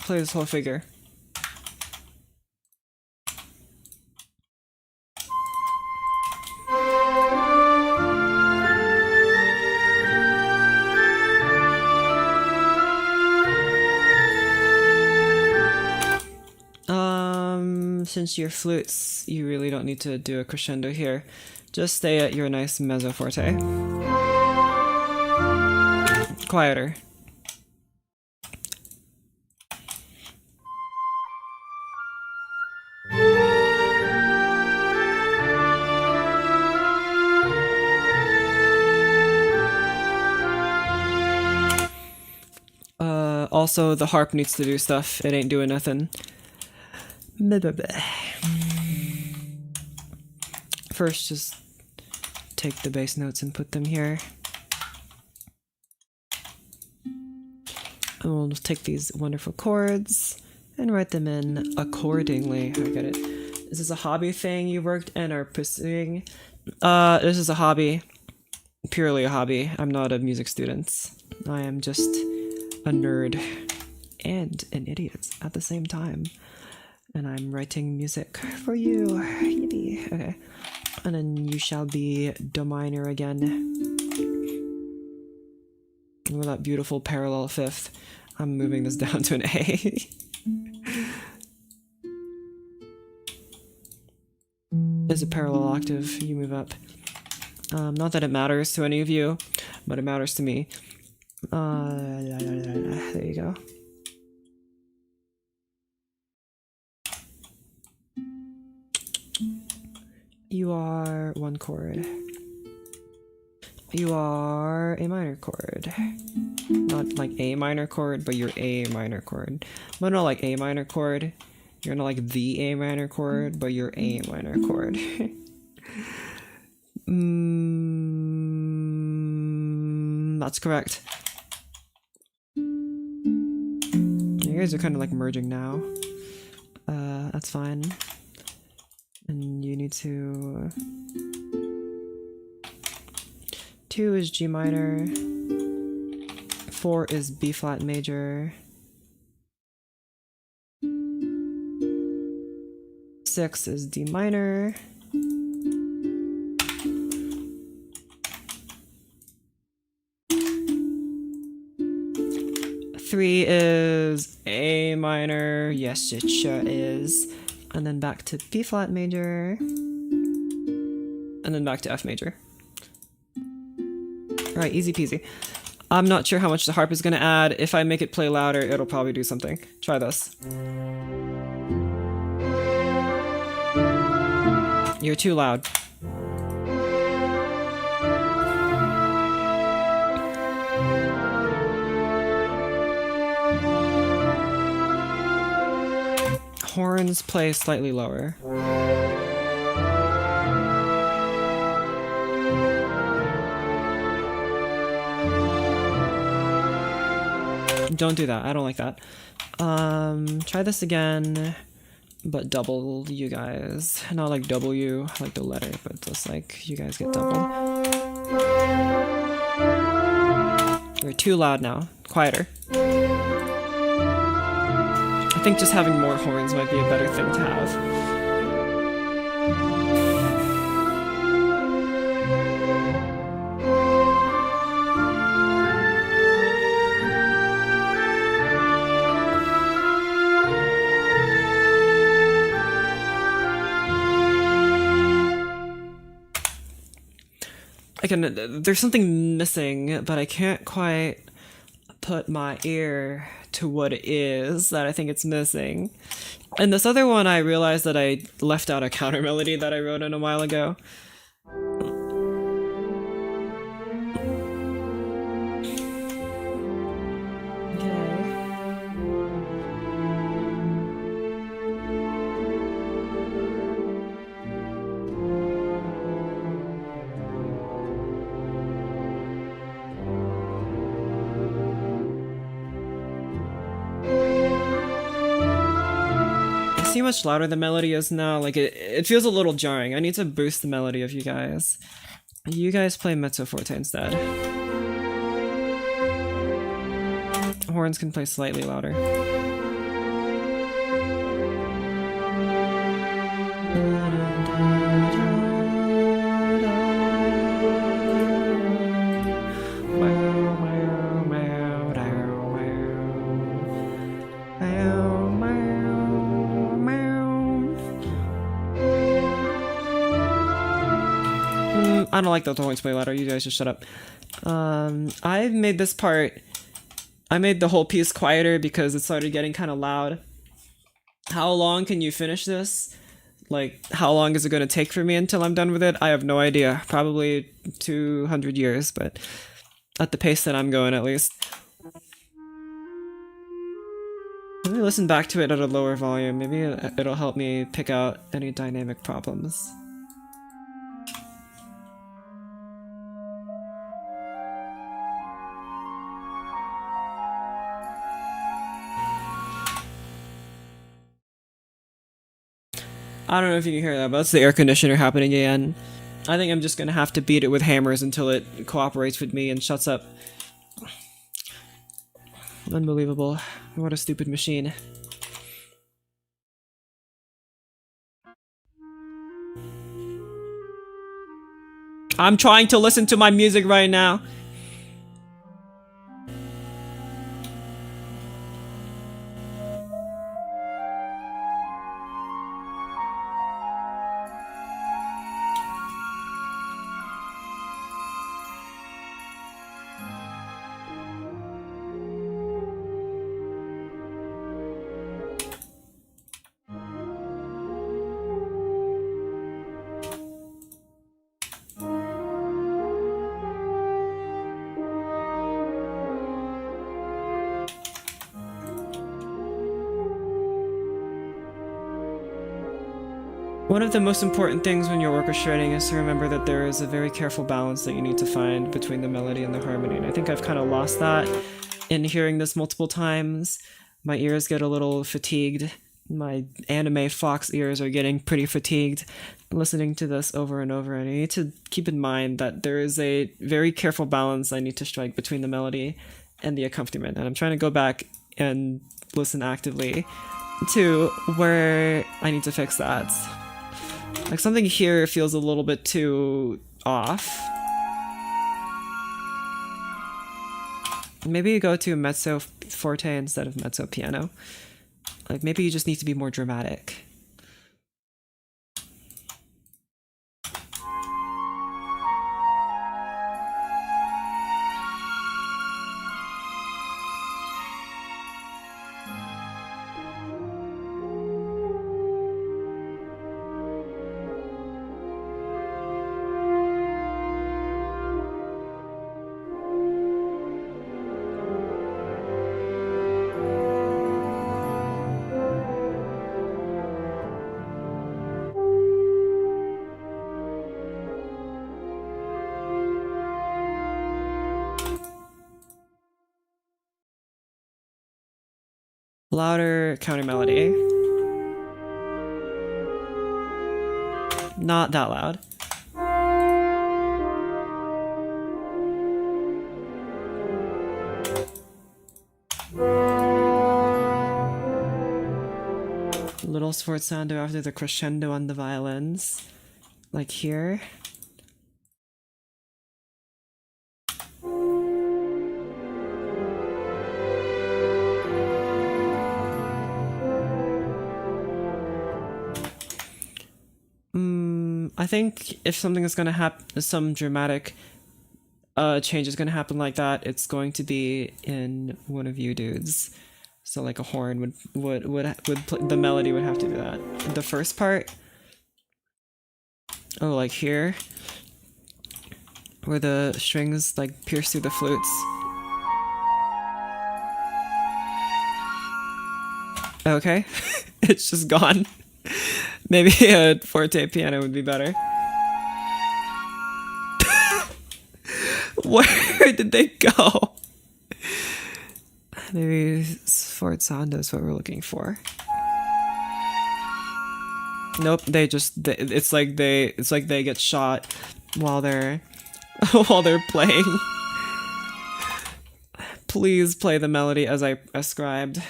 A: Play this whole figure. Since you're flutes, you really don't need to do a crescendo here. Just stay at your nice mezzo forte. Quieter. Also, the harp needs to do stuff. It ain't doing nothing. First, just take the bass notes and put them here. And we'll just take these wonderful chords and write them in accordingly. I get it. Is this a hobby thing you worked and are pursuing? This is a hobby. Purely a hobby. I'm not a music student. I am just a nerd and an idiot at the same time. And I'm writing music for you. Yippee. Okay. And then you shall be do minor again. With that beautiful parallel fifth. I'm moving this down to an A. Is a parallel octave, you move up. Not that it matters to any of you, but it matters to me. There you go. You are one chord. You are a minor chord. Not like a minor chord, but you're a minor chord. But not like a minor chord. You're not like the A minor chord, but you're a minor chord. That's correct. You guys are kind of like merging now. That's fine. And you need to... 2 is G minor. 4 is B flat major. 6 is D minor. 3 is A minor. Yes, it sure is. And then back to B flat major. And then back to F major. Alright, easy peasy. I'm not sure how much the harp is going to add. If I make it play louder, it'll probably do something. Try this. You're too loud. Horns play slightly lower. Don't do that. I don't like that. Try this again, but double you guys. Not like W, like the letter, but just like you guys get doubled. You're too loud now. Quieter. I think just having more horns might be a better thing to have. There's something missing, but I can't quite put my ear to what it is that I think it's missing. And this other one, I realized that I left out a counter melody that I wrote in a while ago. See how much louder the melody is now? Like it feels a little jarring. I need to boost the melody of you guys. You guys play mezzo forte instead. Horns can play slightly louder. I don't like that the horns play louder. You guys just shut up. I made this part... I made the whole piece quieter because it started getting kind of loud. How long can you finish this? Like, how long is it going to take for me until I'm done with it? I have no idea. Probably 200 years, but at the pace that I'm going, at least. Let me listen back to it at a lower volume. Maybe it'll help me pick out any dynamic problems. I don't know if you can hear that, but that's the air conditioner happening again. I think I'm just gonna have to beat it with hammers until it cooperates with me and shuts up. Unbelievable. What a stupid machine. I'm trying to listen to my music right now. One of the most important things when you're orchestrating is to remember that there is a very careful balance that you need to find between the melody and the harmony. And I think I've kind of lost that in hearing this multiple times. My ears get a little fatigued. My anime fox ears are getting pretty fatigued listening to this over and over. And I need to keep in mind that there is a very careful balance I need to strike between the melody and the accompaniment. And I'm trying to go back and listen actively to where I need to fix that. Like something here feels a little bit too off. Maybe you go to mezzo forte instead of mezzo piano. Like maybe you just need to be more dramatic. Louder counter melody. Not that loud. Little sforzando after the crescendo on the violins. Like here. I think if something is going to happen, some dramatic change is going to happen like that, it's going to be in one of you dudes. So like a horn would the melody would have to do that. The first part, oh, like here, where the strings like pierce through the flutes. Okay, it's just gone. Maybe a forte piano would be better. Where did they go? Maybe sforzando is what we're looking for. Nope, it's like they get shot while they're playing. Please play the melody as I ascribed.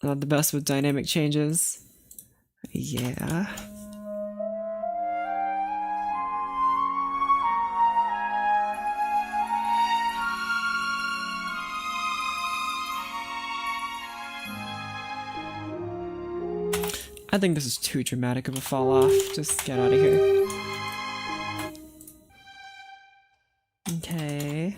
A: Not the best with dynamic changes. Yeah. I think this is too dramatic of a fall off. Just get out of here. Okay.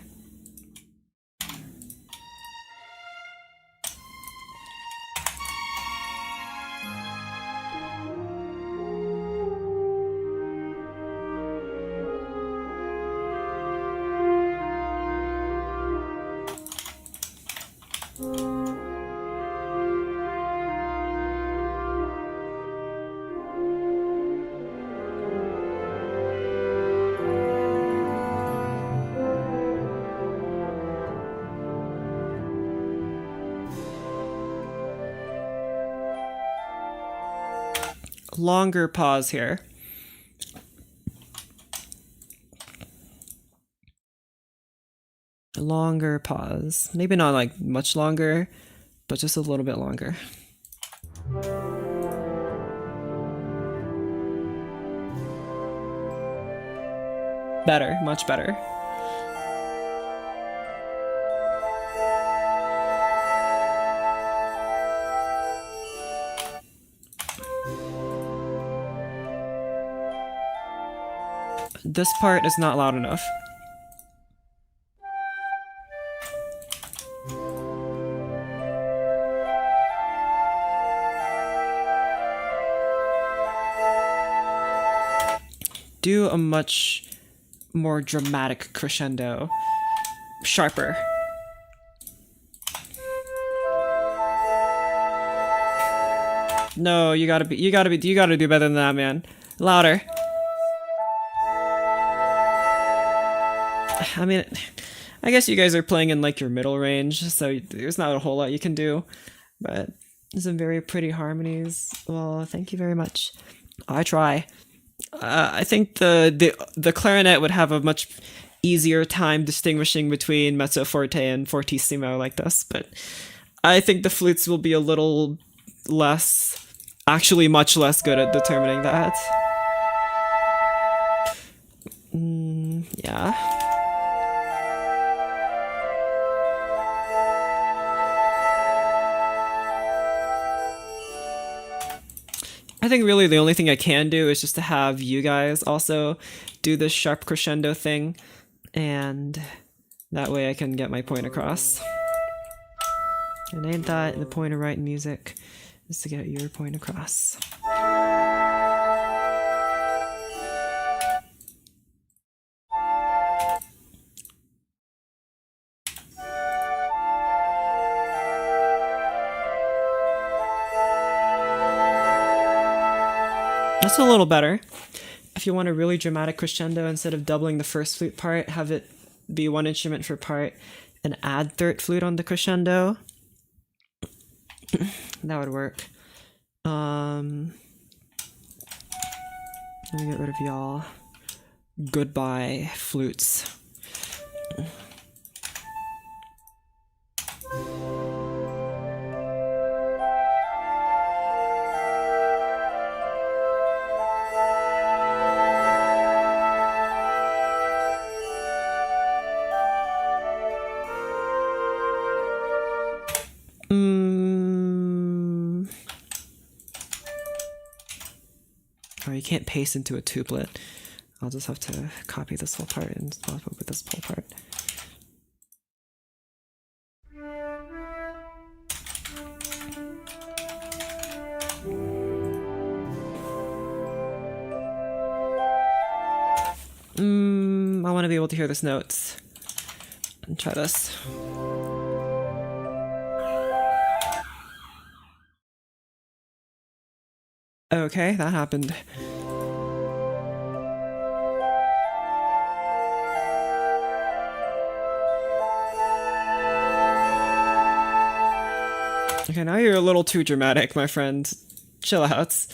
A: Longer pause here. Longer pause. Maybe not like much longer, but just a little bit longer. Better, much better. This part is not loud enough. Do a much more dramatic crescendo. Sharper. No, you gotta do better than that, man. Louder. I mean, I guess you guys are playing in like your middle range, so there's not a whole lot you can do. But some very pretty harmonies. Well, thank you very much. I try. I think the clarinet would have a much easier time distinguishing between mezzo forte and fortissimo like this, but I think the flutes will be a little less, actually much less good at determining that. Yeah. I think really the only thing I can do is just to have you guys also do this sharp crescendo thing, and that way I can get my point across. And ain't that the point of writing music, is to get your point across. That's a little better. If you want a really dramatic crescendo, instead of doubling the first flute part, have it be one instrument per part and add third flute on the crescendo. That would work. Let me get rid of y'all. Goodbye, flutes. Oh, you can't paste into a tuplet. I'll just have to copy this whole part and swap it with this whole part. I want to be able to hear this notes. And try this. Okay, that happened. Okay, now you're a little too dramatic, my friend. Chill out.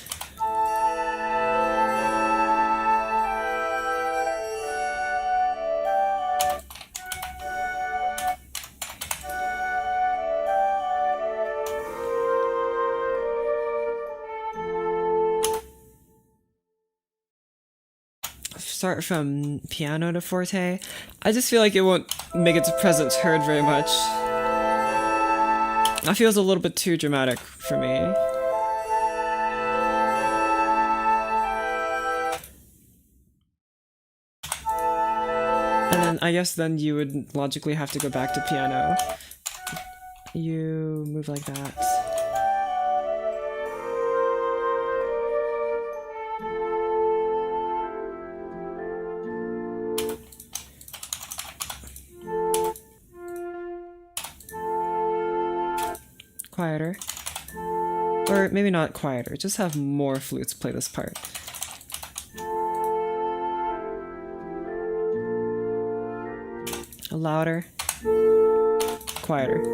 A: Start from piano to forte. I just feel like it won't make its presence heard very much. That feels a little bit too dramatic for me. And then I guess then you would logically have to go back to piano. You move like that. Quieter. Or maybe not quieter, just have more flutes play this part. Louder. Quieter.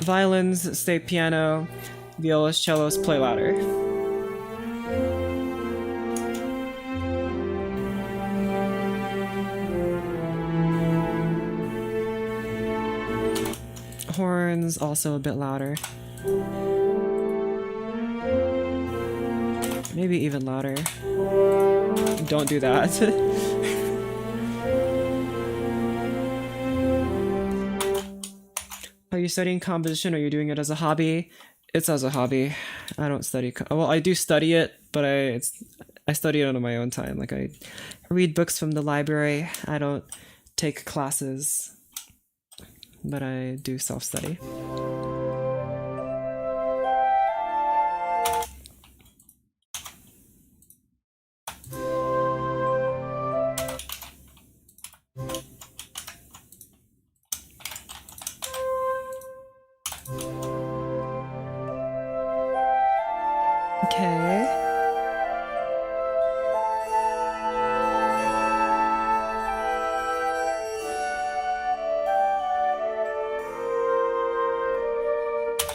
A: Violins stay piano, violas, cellos play louder. horns also a bit louder. Maybe even louder. Don't do that. Are you studying composition? Are you doing it as a hobby? It's as a hobby. I don't study. Well, I do study it, but I study it on my own time. Like I read books from the library. I don't take classes, but I do self-study. Okay.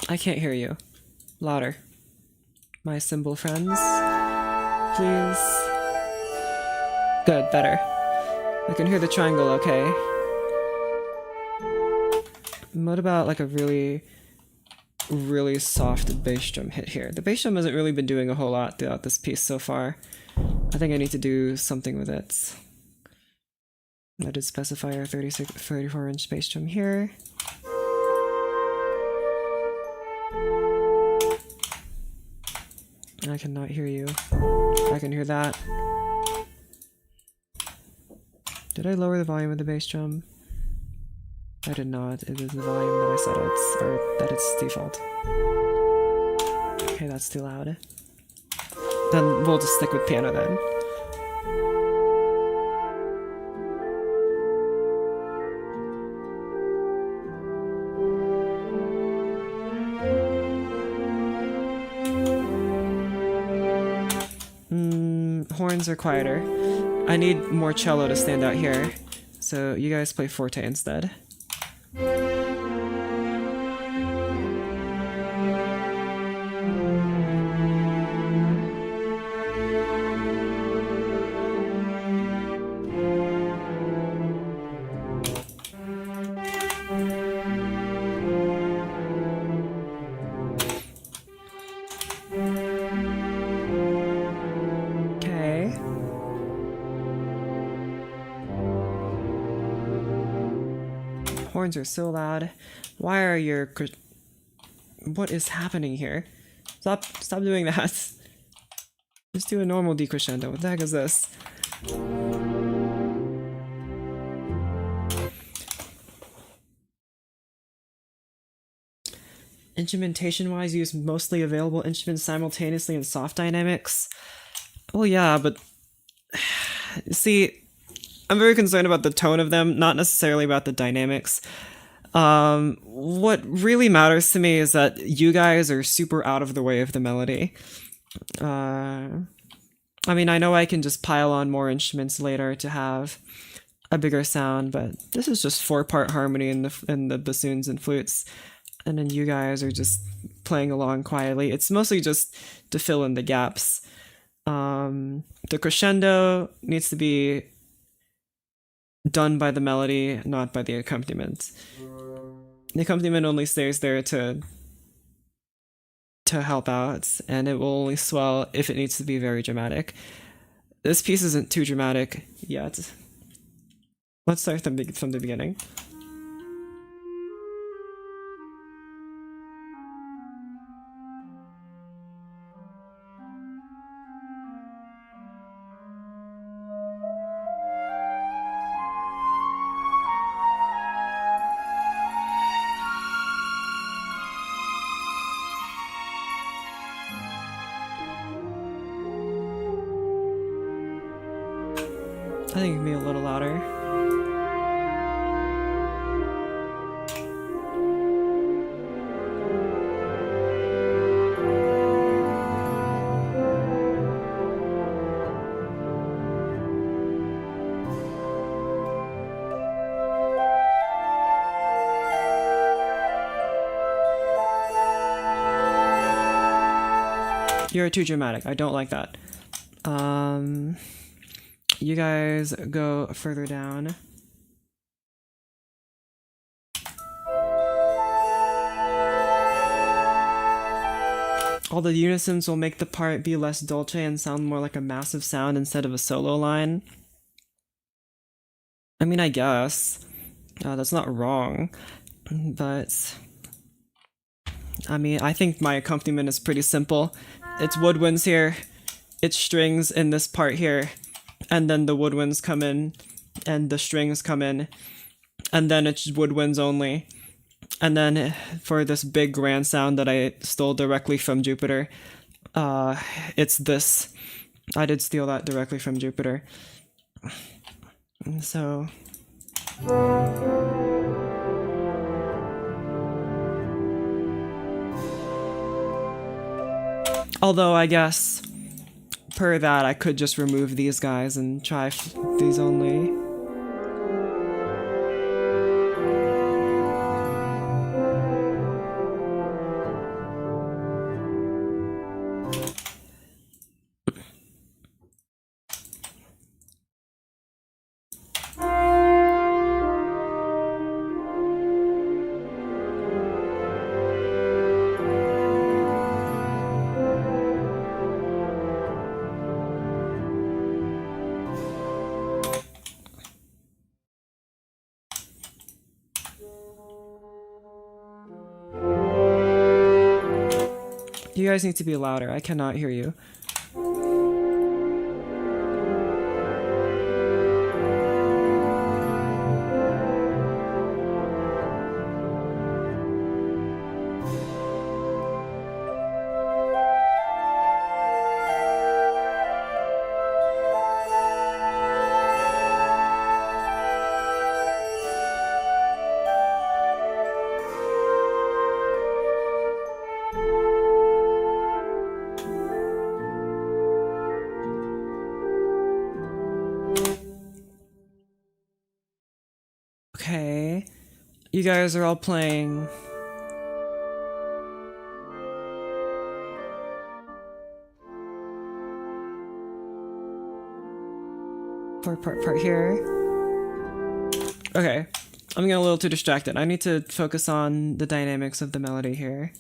A: I can't hear you. Louder. My cymbal friends. Please. Good, better. I can hear the triangle okay. What about like a really soft bass drum hit here? The bass drum hasn't really been doing a whole lot throughout this piece so far. I think I need to do something with it. I did specify a 34-inch bass drum here. I cannot hear you. I can hear that. Did I lower the volume of the bass drum? I did not. It is the volume that I set it, or that it's default. Okay, that's too loud. Then we'll just stick with piano then. Horns are quieter. I need more cello to stand out here, so you guys play forte instead. Horns are so loud. Why are your... What is happening here? Stop doing that. Just do a normal decrescendo. What the heck is this? Instrumentation-wise, use mostly available instruments simultaneously in soft dynamics. Well, yeah, but... See... I'm very concerned about the tone of them, not necessarily about the dynamics. What really matters to me is that you guys are super out of the way of the melody. I mean, I know I can just pile on more instruments later to have a bigger sound, but this is just 4-part harmony in the bassoons and flutes, and then you guys are just playing along quietly. It's mostly just to fill in the gaps. The crescendo needs to be done by the melody, not by the accompaniment. The accompaniment only stays there to help out, and it will only swell if it needs to be very dramatic. This piece isn't too dramatic yet. Let's start from the beginning. I think it can be a little louder. You're too dramatic. I don't like that. You guys go further down. all the unisons will make the part be less dolce and sound more like a massive sound instead of a solo line. I mean, I guess. That's not wrong. But I mean, I think my accompaniment is pretty simple. It's woodwinds here, it's strings in this part here, and then the woodwinds come in, and the strings come in, and then it's woodwinds only. And then for this big grand sound that I stole directly from Jupiter, it's this. I did steal that directly from Jupiter. So... although I guess, per that, I could just remove these guys and try these only. You guys need to be louder. I cannot hear you. Okay, you guys are all playing. Part here. Okay, I'm getting a little too distracted. I need to focus on the dynamics of the melody here.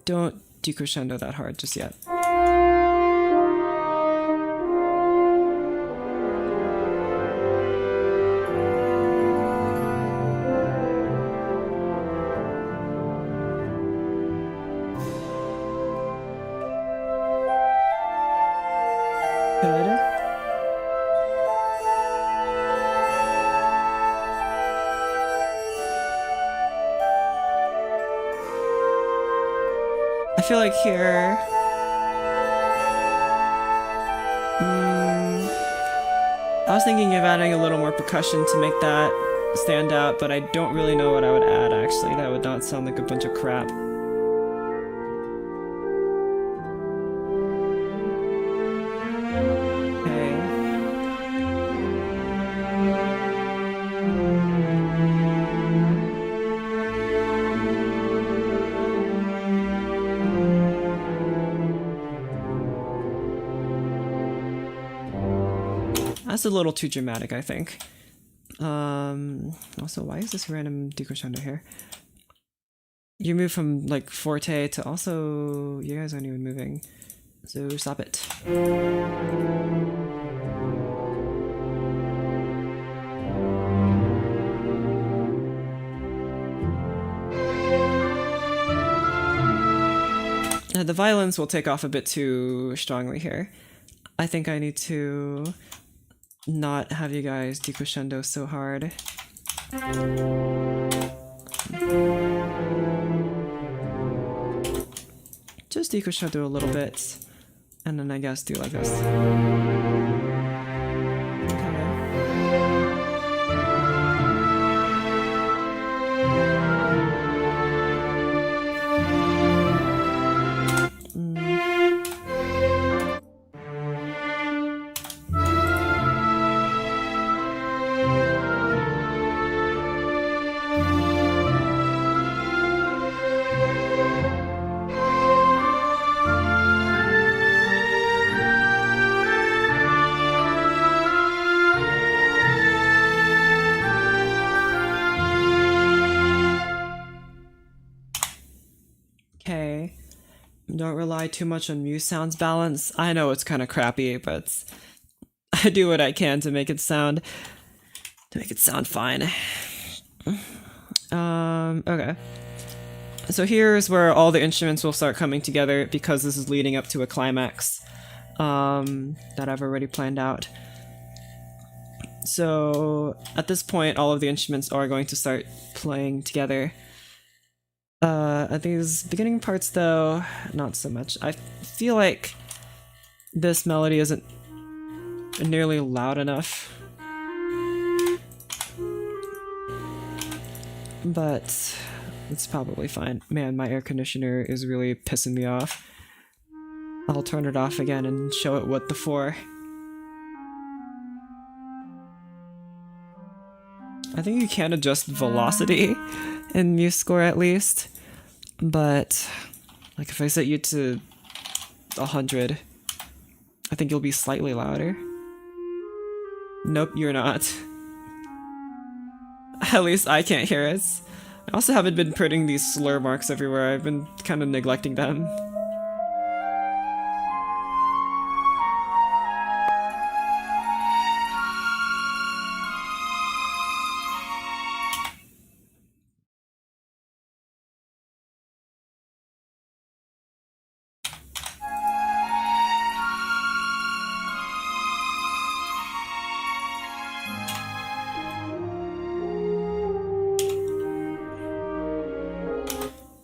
A: Don't decrescendo that hard just yet. I feel like here... I was thinking of adding a little more percussion to make that stand out, but I don't really know what I would add, actually. That would not sound like a bunch of crap. That's a little too dramatic, I think. Also, why is this random decrescendo here? You move from, like, forte to also... You guys aren't even moving. So, stop it. The violins will take off a bit too strongly here. I think I need to... not have you guys decrescendo so hard. Just decrescendo a little bit, and then I guess do like this. Don't rely too much on Muse Sound's balance. I know it's kind of crappy, but I do what I can to make it sound fine. Okay. So here's where all the instruments will start coming together because this is leading up to a climax that I've already planned out. So at this point, all of the instruments are going to start playing together. At these beginning parts though, not so much. I feel like this melody isn't nearly loud enough. But it's probably fine. Man, my air conditioner is really pissing me off. I'll turn it off again and show it what the for. I think you can adjust velocity in MuseScore at least, but like if I set you to 100, I think you'll be slightly louder. Nope, you're not. At least I can't hear it. I also haven't been putting these slur marks everywhere. I've been kind of neglecting them.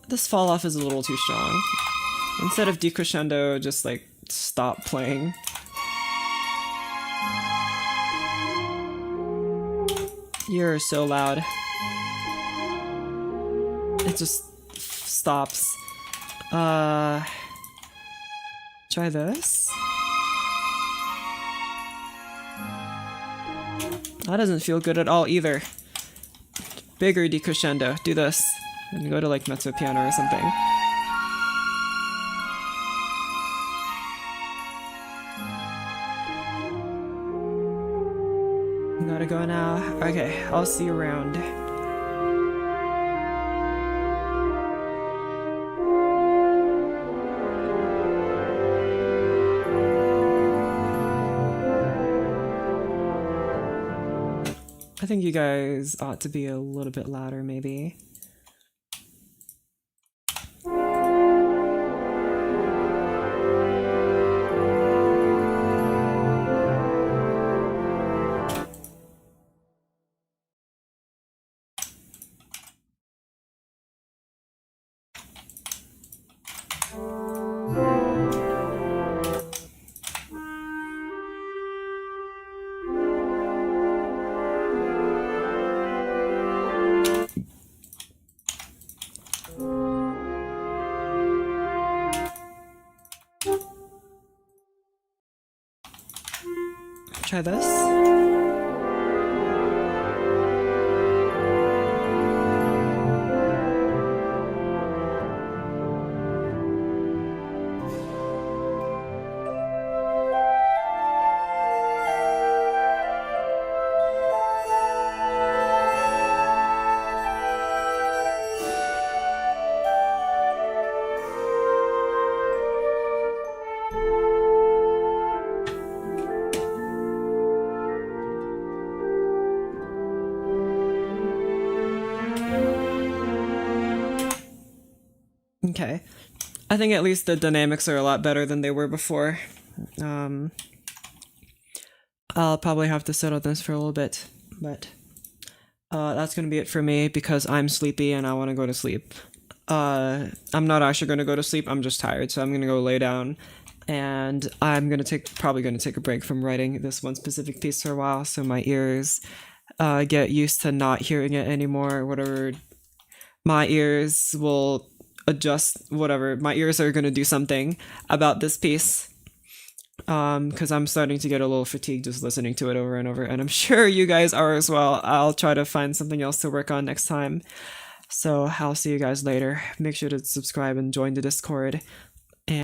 A: This fall off is a little too strong. Instead of decrescendo, just like stop playing. You're so loud. It just stops. Try this. That doesn't feel good at all either. Bigger decrescendo. Do this. And go to like mezzo piano or something. Gotta go now. Okay, I'll see you around. I think you guys ought to be a little bit louder, maybe. Try this. Okay. I think at least the dynamics are a lot better than they were before. I'll probably have to sit on this for a little bit, but that's gonna be it for me because I'm sleepy and I want to go to sleep. I'm not actually gonna go to sleep, I'm just tired, so I'm gonna go lay down and I'm probably gonna take a break from writing this one specific piece for a while so my ears get used to not hearing it anymore, whatever. My ears will adjust, whatever. My ears are going to do something about this piece because I'm starting to get a little fatigued just listening to it over and over, and I'm sure you guys are as well. I'll try to find something else to work on next time. So I'll see you guys later. Make sure to subscribe and join the Discord.